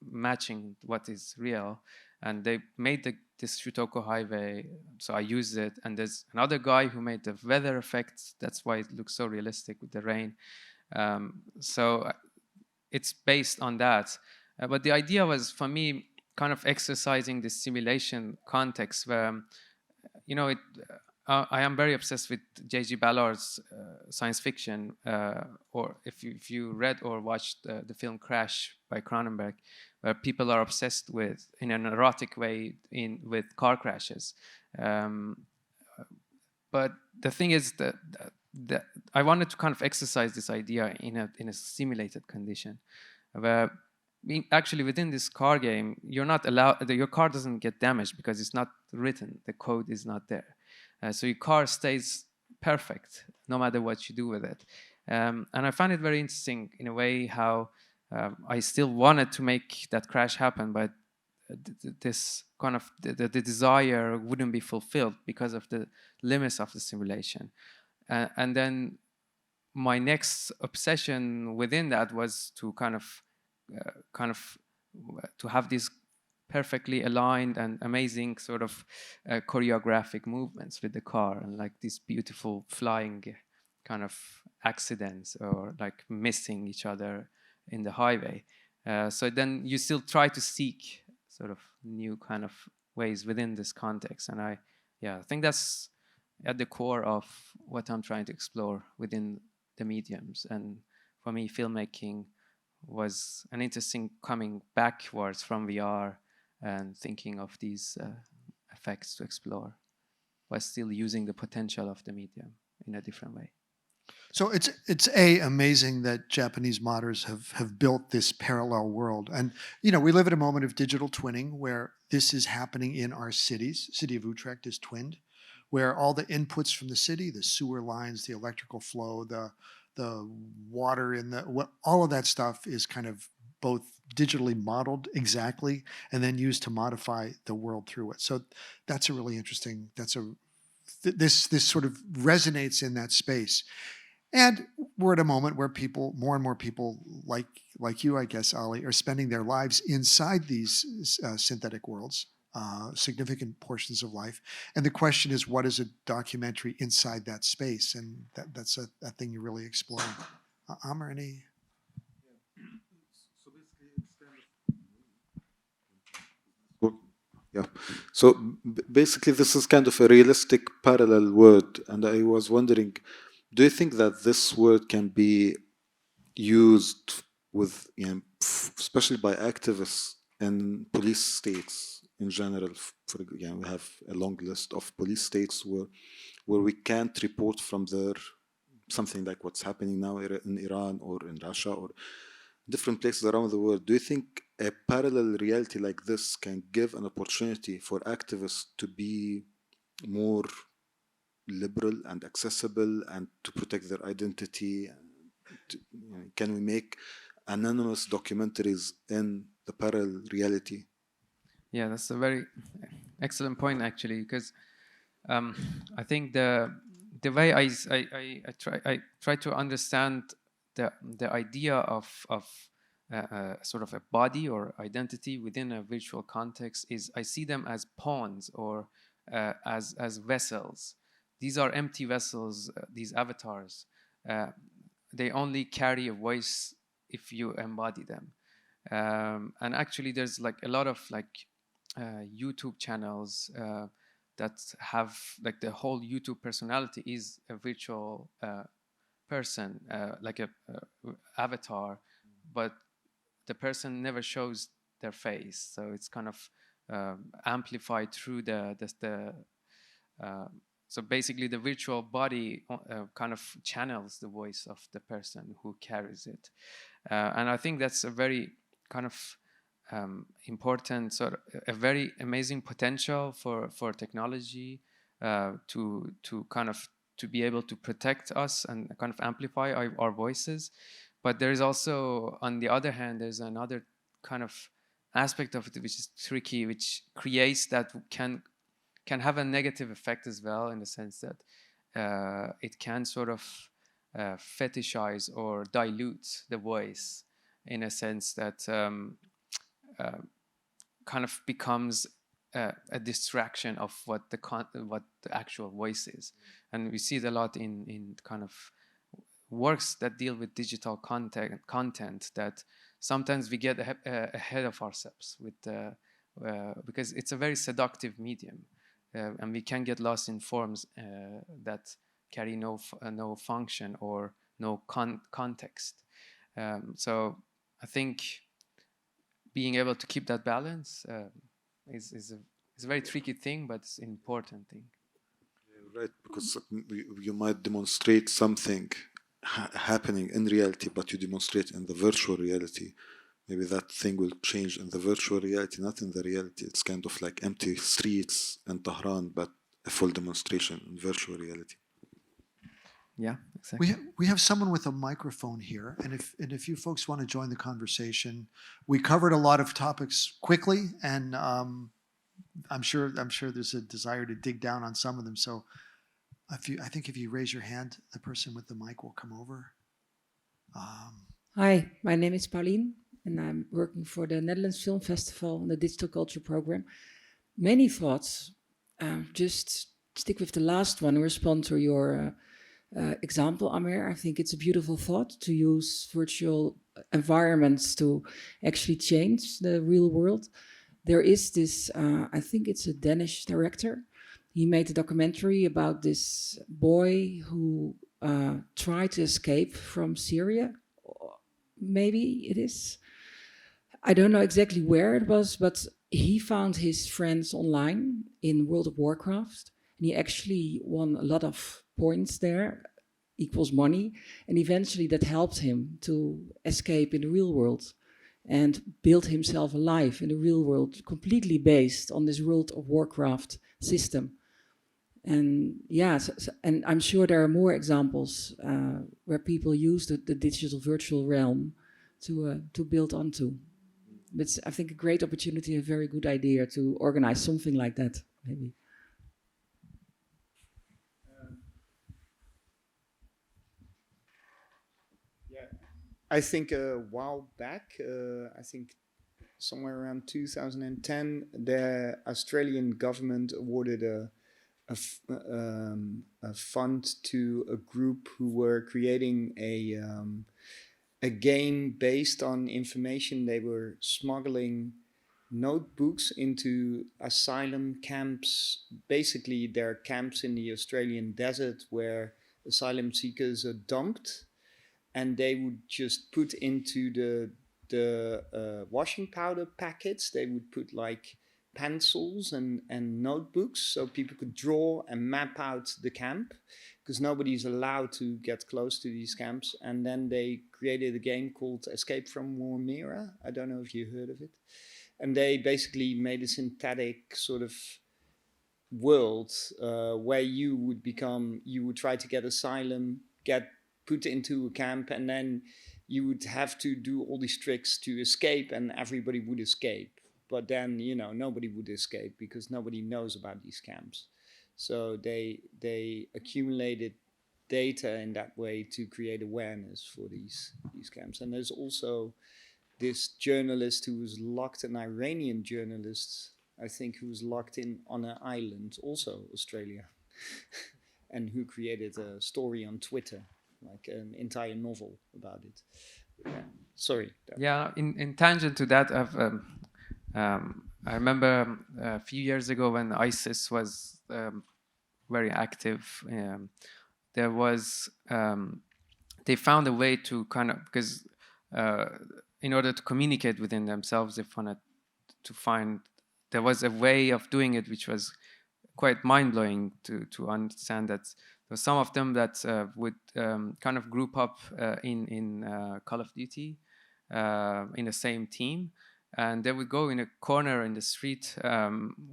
matching what is real. And they made this Shutoko highway, so I used it. And there's another guy who made the weather effects. That's why it looks so realistic with the rain. So it's based on that. But the idea was, for me, kind of exercising this simulation context where, you know, I am very obsessed with J.G. Ballard's science fiction, or if you read or watched the film Crash by Cronenberg, where people are obsessed with, in an erotic way, with car crashes. But the thing is that I wanted to kind of exercise this idea in a simulated condition, where actually within this car game, you're not allowed, your car doesn't get damaged because it's not written, the code is not there. So your car stays perfect no matter what you do with it. And I find it very interesting in a way how I still wanted to make that crash happen, but this kind of the desire wouldn't be fulfilled because of the limits of the simulation. And then my next obsession within that was to kind of to have these perfectly aligned and amazing sort of choreographic movements with the car, and like these beautiful flying kind of accidents or like missing each other in the highway. So then you still try to seek sort of new kind of ways within this context. And I think that's at the core of what I'm trying to explore within the mediums. And for me, filmmaking was an interesting coming backwards from VR and thinking of these effects to explore, while still using the potential of the medium in a different way. So it's amazing that Japanese modders have built this parallel world. And, you know, we live at a moment of digital twinning where this is happening in our cities. City of Utrecht is twinned, where all the inputs from the city, the sewer lines, the electrical flow, the water in all of that stuff is kind of both digitally modeled exactly and then used to modify the world through it. So that's a really interesting, this sort of resonates in that space. And we're at a moment where more and more people like you, I guess, Ali, are spending their lives inside these synthetic worlds, significant portions of life. And the question is, what is a documentary inside that space? And that's a thing you're really exploring. Amr, any? Yeah. So basically, this is kind of a realistic parallel world. And I was wondering, do you think that this word can be used with, especially by activists in police states in general? We have a long list of police states where we can't report from there something like what's happening now in Iran or in Russia or different places around the world. Do you think a parallel reality like this can give an opportunity for activists to be more liberal and accessible and to protect their identity? Can we make anonymous documentaries in the parallel reality? Yeah, that's a very excellent point, actually, because I think the way I try to understand the idea of sort of a body or identity within a virtual context is I see them as pawns or as vessels. These are empty vessels, these avatars. They only carry a voice if you embody them. And actually there's like a lot of like YouTube channels that have like the whole YouTube personality is a virtual person, like a avatar, but the person never shows their face. So it's kind of amplified through so basically the virtual body kind of channels the voice of the person who carries it. And I think that's a very kind of important, sort of a very amazing potential for technology to kind of to be able to protect us and kind of amplify our voices. But there is also, on the other hand, there's another kind of aspect of it which is tricky, which creates that can have a negative effect as well, in the sense that it can sort of fetishize or dilute the voice, in a sense that kind of becomes a distraction of what the actual voice is. And we see it a lot in kind of works that deal with digital content that sometimes we get ahead of ourselves with because it's a very seductive medium, and we can get lost in forms that carry no function or no context. So I think being able to keep that balance is a very tricky thing, but it's an important thing. Right, because you might demonstrate something happening in reality, but you demonstrate in the virtual reality. Maybe that thing will change in the virtual reality, not in the reality. It's kind of like empty streets in Tehran, but a full demonstration in virtual reality. Yeah, exactly. We have someone with a microphone here, and if you folks want to join the conversation, we covered a lot of topics quickly, and I'm sure there's a desire to dig down on some of them. So I think if you raise your hand, the person with the mic will come over. Hi, my name is Pauline, and I'm working for the Netherlands Film Festival on the Digital Culture Program. Many thoughts. Just stick with the last one, respond to your example, Amir. I think it's a beautiful thought to use virtual environments to actually change the real world. There is this, I think it's a Danish director. He made a documentary about this boy who tried to escape from Syria. Maybe it is. I don't know exactly where it was, but he found his friends online in World of Warcraft, and he actually won a lot of points there, equals money, and eventually that helped him to escape in the real world and build himself a life in the real world, completely based on this World of Warcraft system. And yeah, and I'm sure there are more examples where people use the digital virtual realm to build onto. It's, I think, a great opportunity, a very good idea to organize something like that, maybe. I think a while back, I think somewhere around 2010, the Australian government awarded a fund to a group who were creating a game based on information. They were smuggling notebooks into asylum camps. Basically, they're camps in the Australian desert where asylum seekers are dumped, and they would just put into the washing powder packets, they would put like pencils and notebooks so people could draw and map out the camp, because nobody's allowed to get close to these camps. And then they created a game called Escape from Woomera. I don't know if you heard of it. And they basically made a synthetic sort of world where you would try to get asylum, get put into a camp, and then you would have to do all these tricks to escape, and everybody would escape. But then, you know, nobody would escape because nobody knows about these camps. So they accumulated data in that way to create awareness for these camps. And there's also this journalist who was locked, an Iranian journalist, I think, who was locked in on an island, also Australia, and who created a story on Twitter, like an entire novel about it. Yeah. Sorry. Yeah, in tangent to that, I remember a few years ago when ISIS was very active, there was, they found a way to kind of, because in order to communicate within themselves, they wanted to find, there was a way of doing it which was quite mind-blowing to understand that there were some of them that would kind of group up in Call of Duty in the same team, and they would go in a corner in the street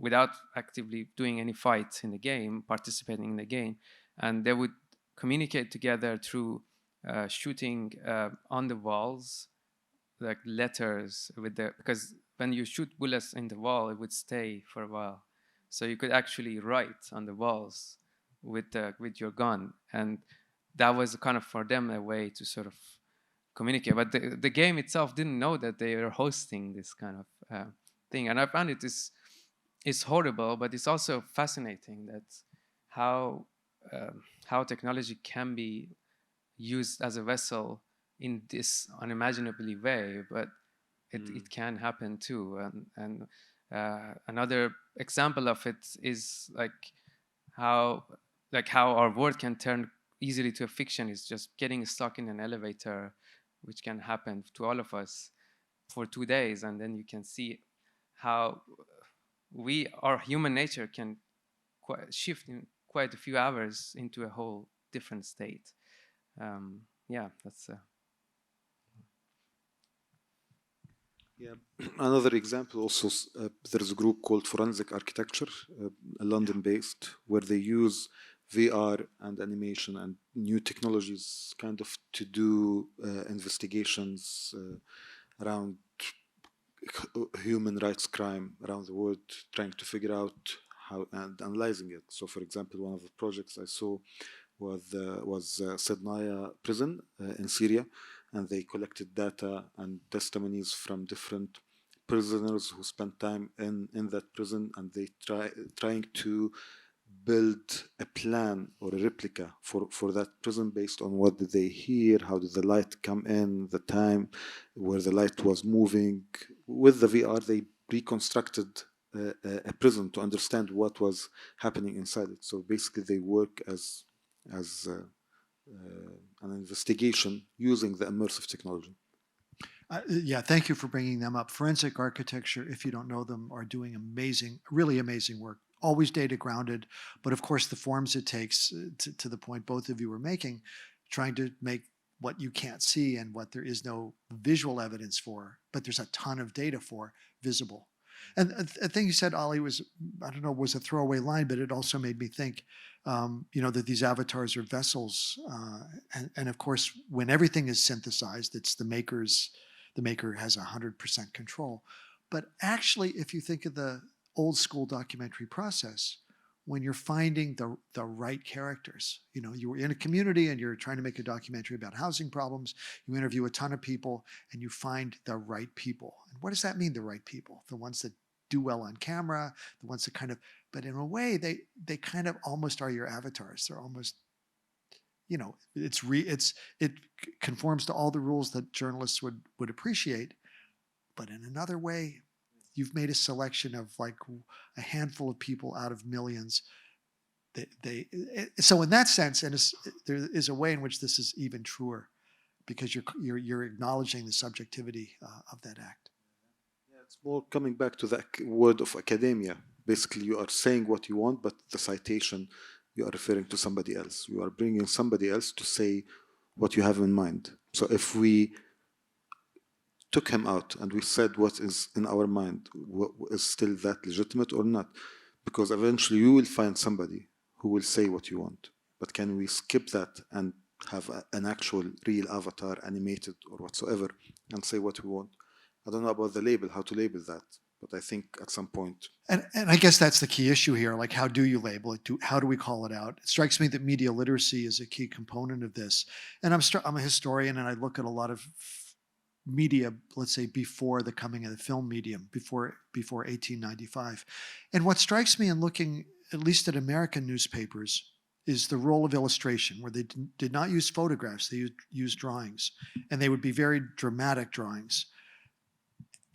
without actively doing any fight in the game, participating in the game, and they would communicate together through shooting on the walls, like letters with the, because when you shoot bullets in the wall, it would stay for a while. So you could actually write on the walls with your gun, and that was kind of for them a way to sort of communicate. But the game itself didn't know that they were hosting this kind of thing, and I found it's horrible, but it's also fascinating that how technology can be used as a vessel in this unimaginably way, but it can happen too. And another example of it is how our world can turn easily to a fiction is just getting stuck in an elevator, which can happen to all of us for 2 days, and then you can see how our human nature can shift in quite a few hours into a whole different state. Yeah, that's. Yeah, another example also, there's a group called Forensic Architecture, London-based, where they use VR and animation and new technologies kind of to do investigations around human rights crime around the world, trying to figure out how and analyzing it. So, for example, one of the projects I saw was Sednaya prison in Syria, and they collected data and testimonies from different prisoners who spent time in that prison, and they trying to build a plan or a replica for that prison based on what did they hear, how did the light come in, the time where the light was moving. With the VR, they reconstructed a prison to understand what was happening inside it. So basically, they work as an investigation using the immersive technology. Yeah, thank you for bringing them up. Forensic Architecture, if you don't know them, are doing amazing, really amazing work. Always data grounded, but of course the forms it takes to the point both of you were making, trying to make what you can't see and what there is no visual evidence for, but there's a ton of data for, visible. And a thing you said, Ali, was, I don't know, was a throwaway line, but it also made me think, that these avatars are vessels. And of course, when everything is synthesized, it's the maker has 100% control. But actually, if you think of the old school documentary process, when you're finding the right characters, you were in a community and you're trying to make a documentary about housing problems, you interview a ton of people and you find the right people. And what does that mean, the right people? The ones that do well on camera, the ones that kind of, but in a way, they kind of almost are your avatars. They're almost, it conforms to all the rules that journalists would appreciate, but in another way, you've made a selection of like a handful of people out of millions. So in that sense, and there is a way in which this is even truer, because you're acknowledging the subjectivity of that act. Yeah, it's more coming back to the word of academia. Basically, you are saying what you want, but the citation, you are referring to somebody else. You are bringing somebody else to say what you have in mind. So if we took him out and we said what is in our mind, is still that legitimate or not? Because eventually you will find somebody who will say what you want. But can we skip that and have an actual real avatar, animated or whatsoever, and say what we want? I don't know about the label, how to label that, but I think at some point. And I guess that's the key issue here. Like, how do you label it? How do we call it out? It strikes me that media literacy is a key component of this. And I'm a historian, and I look at a lot of media, let's say before the coming of the film medium, before 1895. And what strikes me in looking at least at American newspapers is the role of illustration, where they did not use photographs, they used drawings, and they would be very dramatic drawings.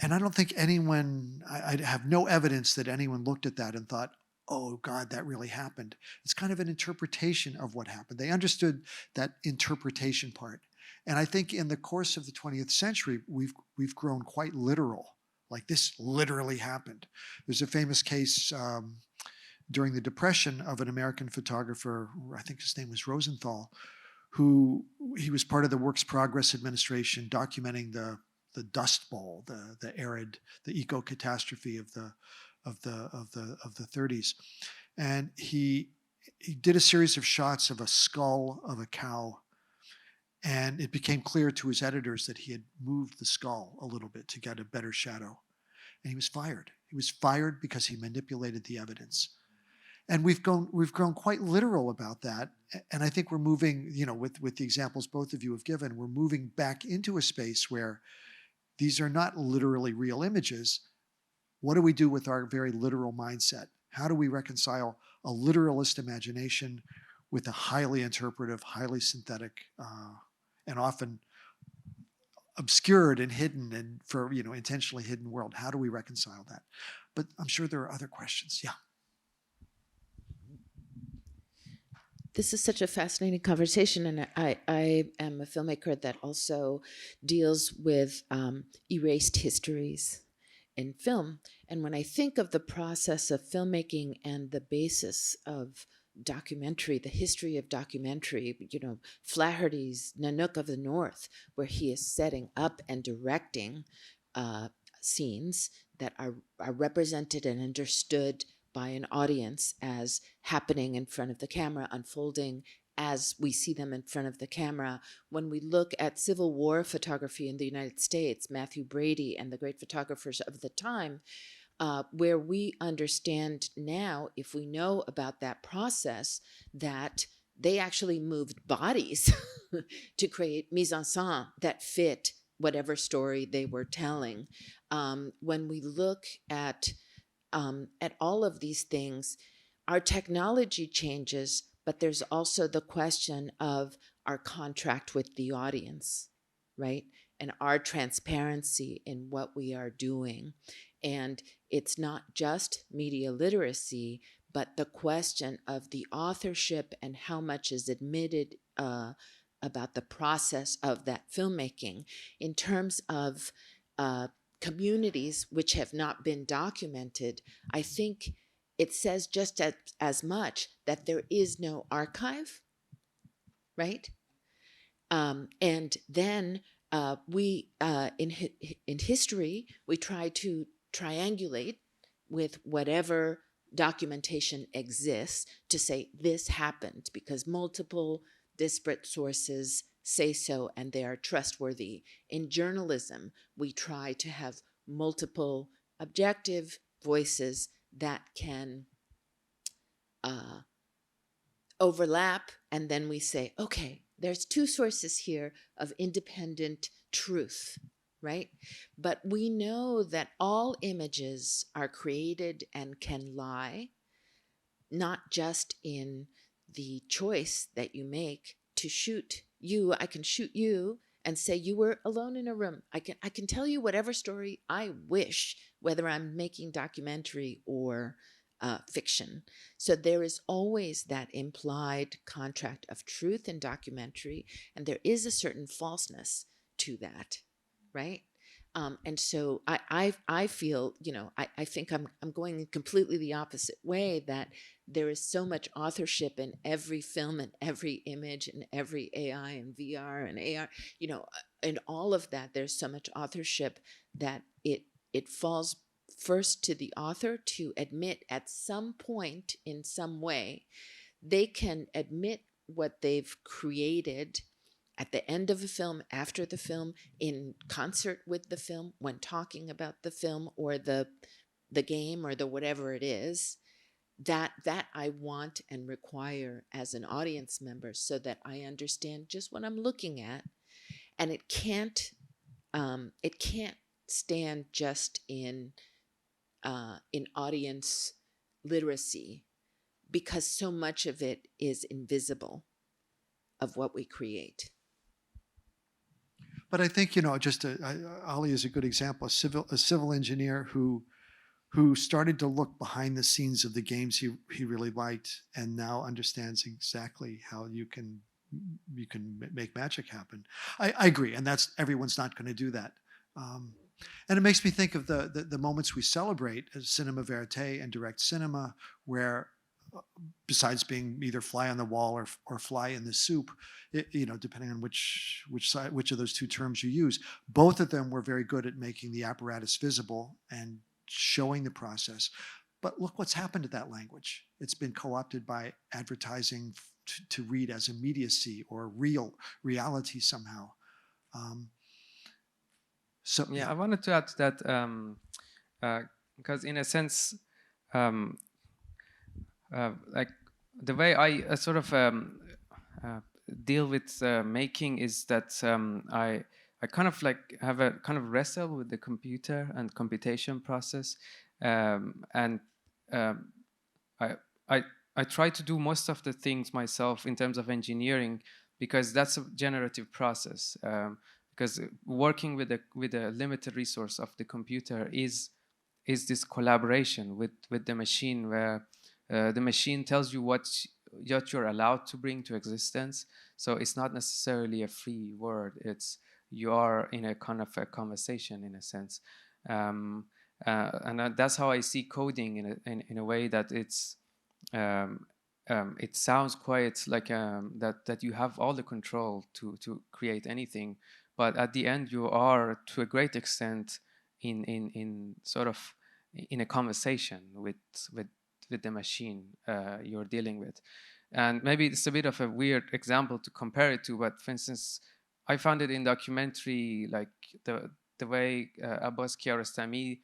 And I don't think anyone, I have no evidence that anyone looked at that and thought, oh God, that really happened. It's kind of an interpretation of what happened. They understood that interpretation part. And I think in the course of the 20th century, we've grown quite literal. Like, this literally happened. There's a famous case during the Depression of an American photographer, I think his name was Rosenthal, he was part of the Works Progress Administration, documenting the Dust Bowl, the eco catastrophe of the 30s, and he did a series of shots of a skull of a cow. And it became clear to his editors that he had moved the skull a little bit to get a better shadow. And he was fired. He was fired because he manipulated the evidence. And we've grown quite literal about that. And I think we're moving, with the examples both of you have given, we're moving back into a space where these are not literally real images. What do we do with our very literal mindset? How do we reconcile a literalist imagination with a highly interpretive, highly synthetic, and often obscured and hidden and for intentionally hidden world? How do we reconcile that? But I'm sure there are other questions. Yeah. This is such a fascinating conversation, and I am a filmmaker that also deals with erased histories in film. And when I think of the process of filmmaking and the basis of documentary, the history of documentary, Flaherty's Nanook of the North, where he is setting up and directing scenes that are represented and understood by an audience as happening in front of the camera, unfolding as we see them in front of the camera. When we look at Civil War photography in the United States, Matthew Brady and the great photographers of the time, where we understand now, if we know about that process, that they actually moved bodies to create mise en scène that fit whatever story they were telling. When we look at all of these things, our technology changes, but there's also the question of our contract with the audience, right? And our transparency in what we are doing. And it's not just media literacy, but the question of the authorship and how much is admitted about the process of that filmmaking in terms of communities which have not been documented. I think it says just as much that there is no archive, right? And then we, in history, we try to triangulate with whatever documentation exists to say this happened because multiple disparate sources say so and they are trustworthy. In journalism, we try to have multiple objective voices that can overlap, and then we say, okay, there's two sources here of independent truth, right? But we know that all images are created and can lie, not just in the choice that you make to shoot you. I can shoot you and say you were alone in a room. I can tell you whatever story I wish, whether I'm making documentary or fiction. So there is always that implied contract of truth in documentary, and there is a certain falseness to that, right? And so I feel, I think I'm going completely the opposite way, that there is so much authorship in every film and every image and every AI and VR and AR, and all of that. There's so much authorship that it falls first to the author to admit at some point in some way. They can admit what they've created at the end of a film, after the film, in concert with the film, when talking about the film or the game or the whatever it is, that I want and require as an audience member, so that I understand just what I'm looking at. And it can't stand just in audience literacy, because so much of it is invisible of what we create. But I think, Ali is a good example, a civil engineer who started to look behind the scenes of the games he really liked, and now understands exactly how you can make magic happen. I agree, and everyone's not going to do that. And it makes me think of the moments we celebrate as cinema verite and direct cinema, where besides being either fly on the wall or fly in the soup, depending on which of those two terms you use, both of them were very good at making the apparatus visible and showing the process. But look what's happened to that language. It's been co-opted by advertising to read as immediacy or reality somehow. I wanted to add to that because in a sense, like the way I sort of deal with making is that I kind of like have a kind of wrestle with the computer and computation process, and I try to do most of the things myself in terms of engineering, because that's a generative process. Because working with a limited resource of the computer is this collaboration with the machine, where the machine tells you what you're allowed to bring to existence. So it's not necessarily a free word. You are in a kind of a conversation in a sense, and that's how I see coding in a way that it sounds quite like that you have all the control to create anything. But at the end, you are, to a great extent, in sort of in a conversation with with the machine you're dealing with. And maybe it's a bit of a weird example to compare it to, but for instance, I found it in documentary, like the way Abbas Kiarostami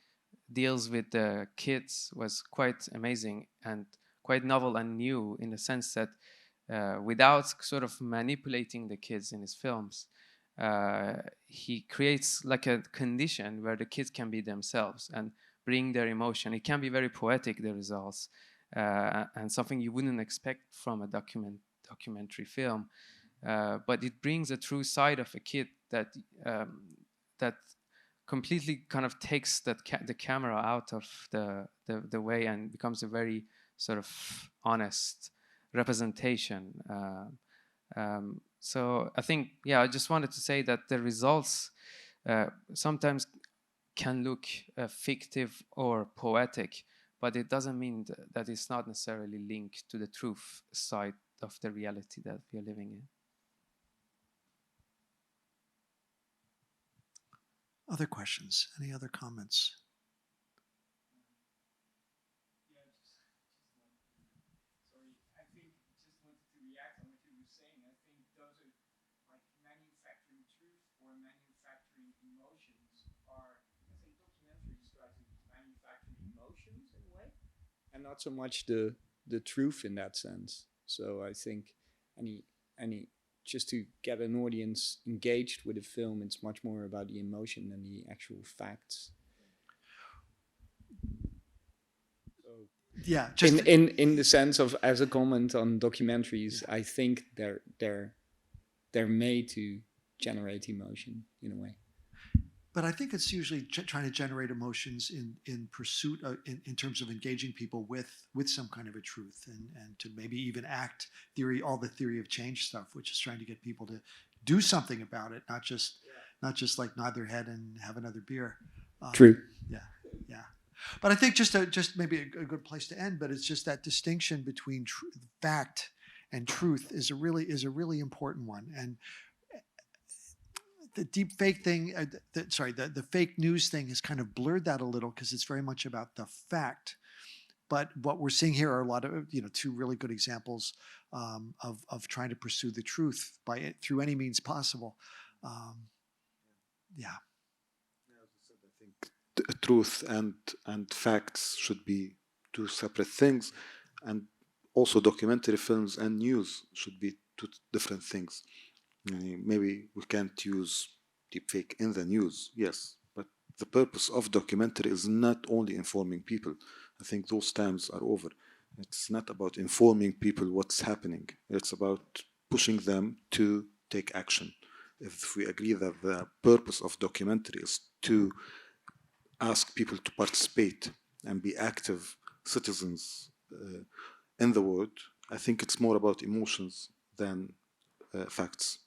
deals with the kids was quite amazing and quite novel and new, in the sense that without sort of manipulating the kids in his films, he creates like a condition where the kids can be themselves and bring their emotion. It can be very poetic, the results, and something you wouldn't expect from a documentary film. But it brings a true side of a kid that that completely kind of takes the camera out of the way and becomes a very sort of honest representation. So I think, yeah, I just wanted to say that the results sometimes can look fictive or poetic, but it doesn't mean that it's not necessarily linked to the truth side of the reality that we are living in. Other questions? Any other comments? And not so much the truth in that sense. So I think any just to get an audience engaged with a film, it's much more about the emotion than the actual facts. So yeah, just in the sense of, as a comment on documentaries, I think they're made to generate emotion in a way. But I think it's usually trying to generate emotions in pursuit of, in terms of engaging people with some kind of a truth, and to maybe even act all the theory of change stuff, which is trying to get people to do something about it, not just like nod their head and have another beer. True. Yeah. But I think just maybe a good place to end. But it's just that distinction between fact and truth is a really important one. And the deep fake thing, the fake news thing has kind of blurred that a little, because it's very much about the fact. But what we're seeing here are a lot of, two really good examples of trying to pursue the truth through any means possible. Yeah. As I said, I think truth and facts should be two separate things, and also documentary films and news should be two different things. Maybe we can't use deepfake in the news, yes, but the purpose of documentary is not only informing people. I think those times are over. It's not about informing people what's happening. It's about pushing them to take action. If we agree that the purpose of documentary is to ask people to participate and be active citizens in the world, I think it's more about emotions than facts.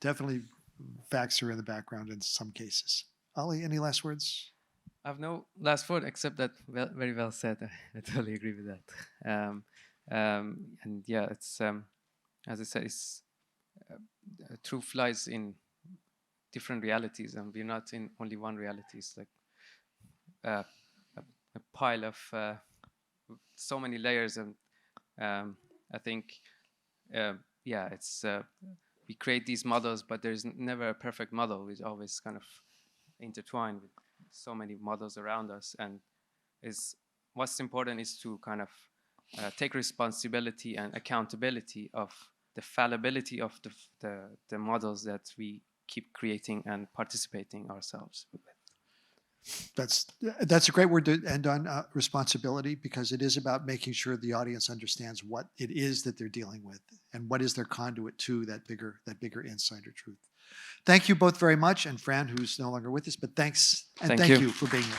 Definitely facts are in the background in some cases. Ali, any last words? I have no last word except that very well said. I totally agree with that. And yeah, it's as I said, it's truth lies in different realities, and we're not in only one reality. It's like a pile of so many layers, and I think it's. We create these models, but there's never a perfect model. We always kind of intertwined with so many models around us, and what's important is to kind of take responsibility and accountability of the fallibility of the models that we keep creating and participating ourselves with. That's a great word to end on, responsibility, because it is about making sure the audience understands what it is that they're dealing with and what is their conduit to that bigger insight or truth. Thank you both very much, and Fran, who's no longer with us, but thanks, and thank you for being here.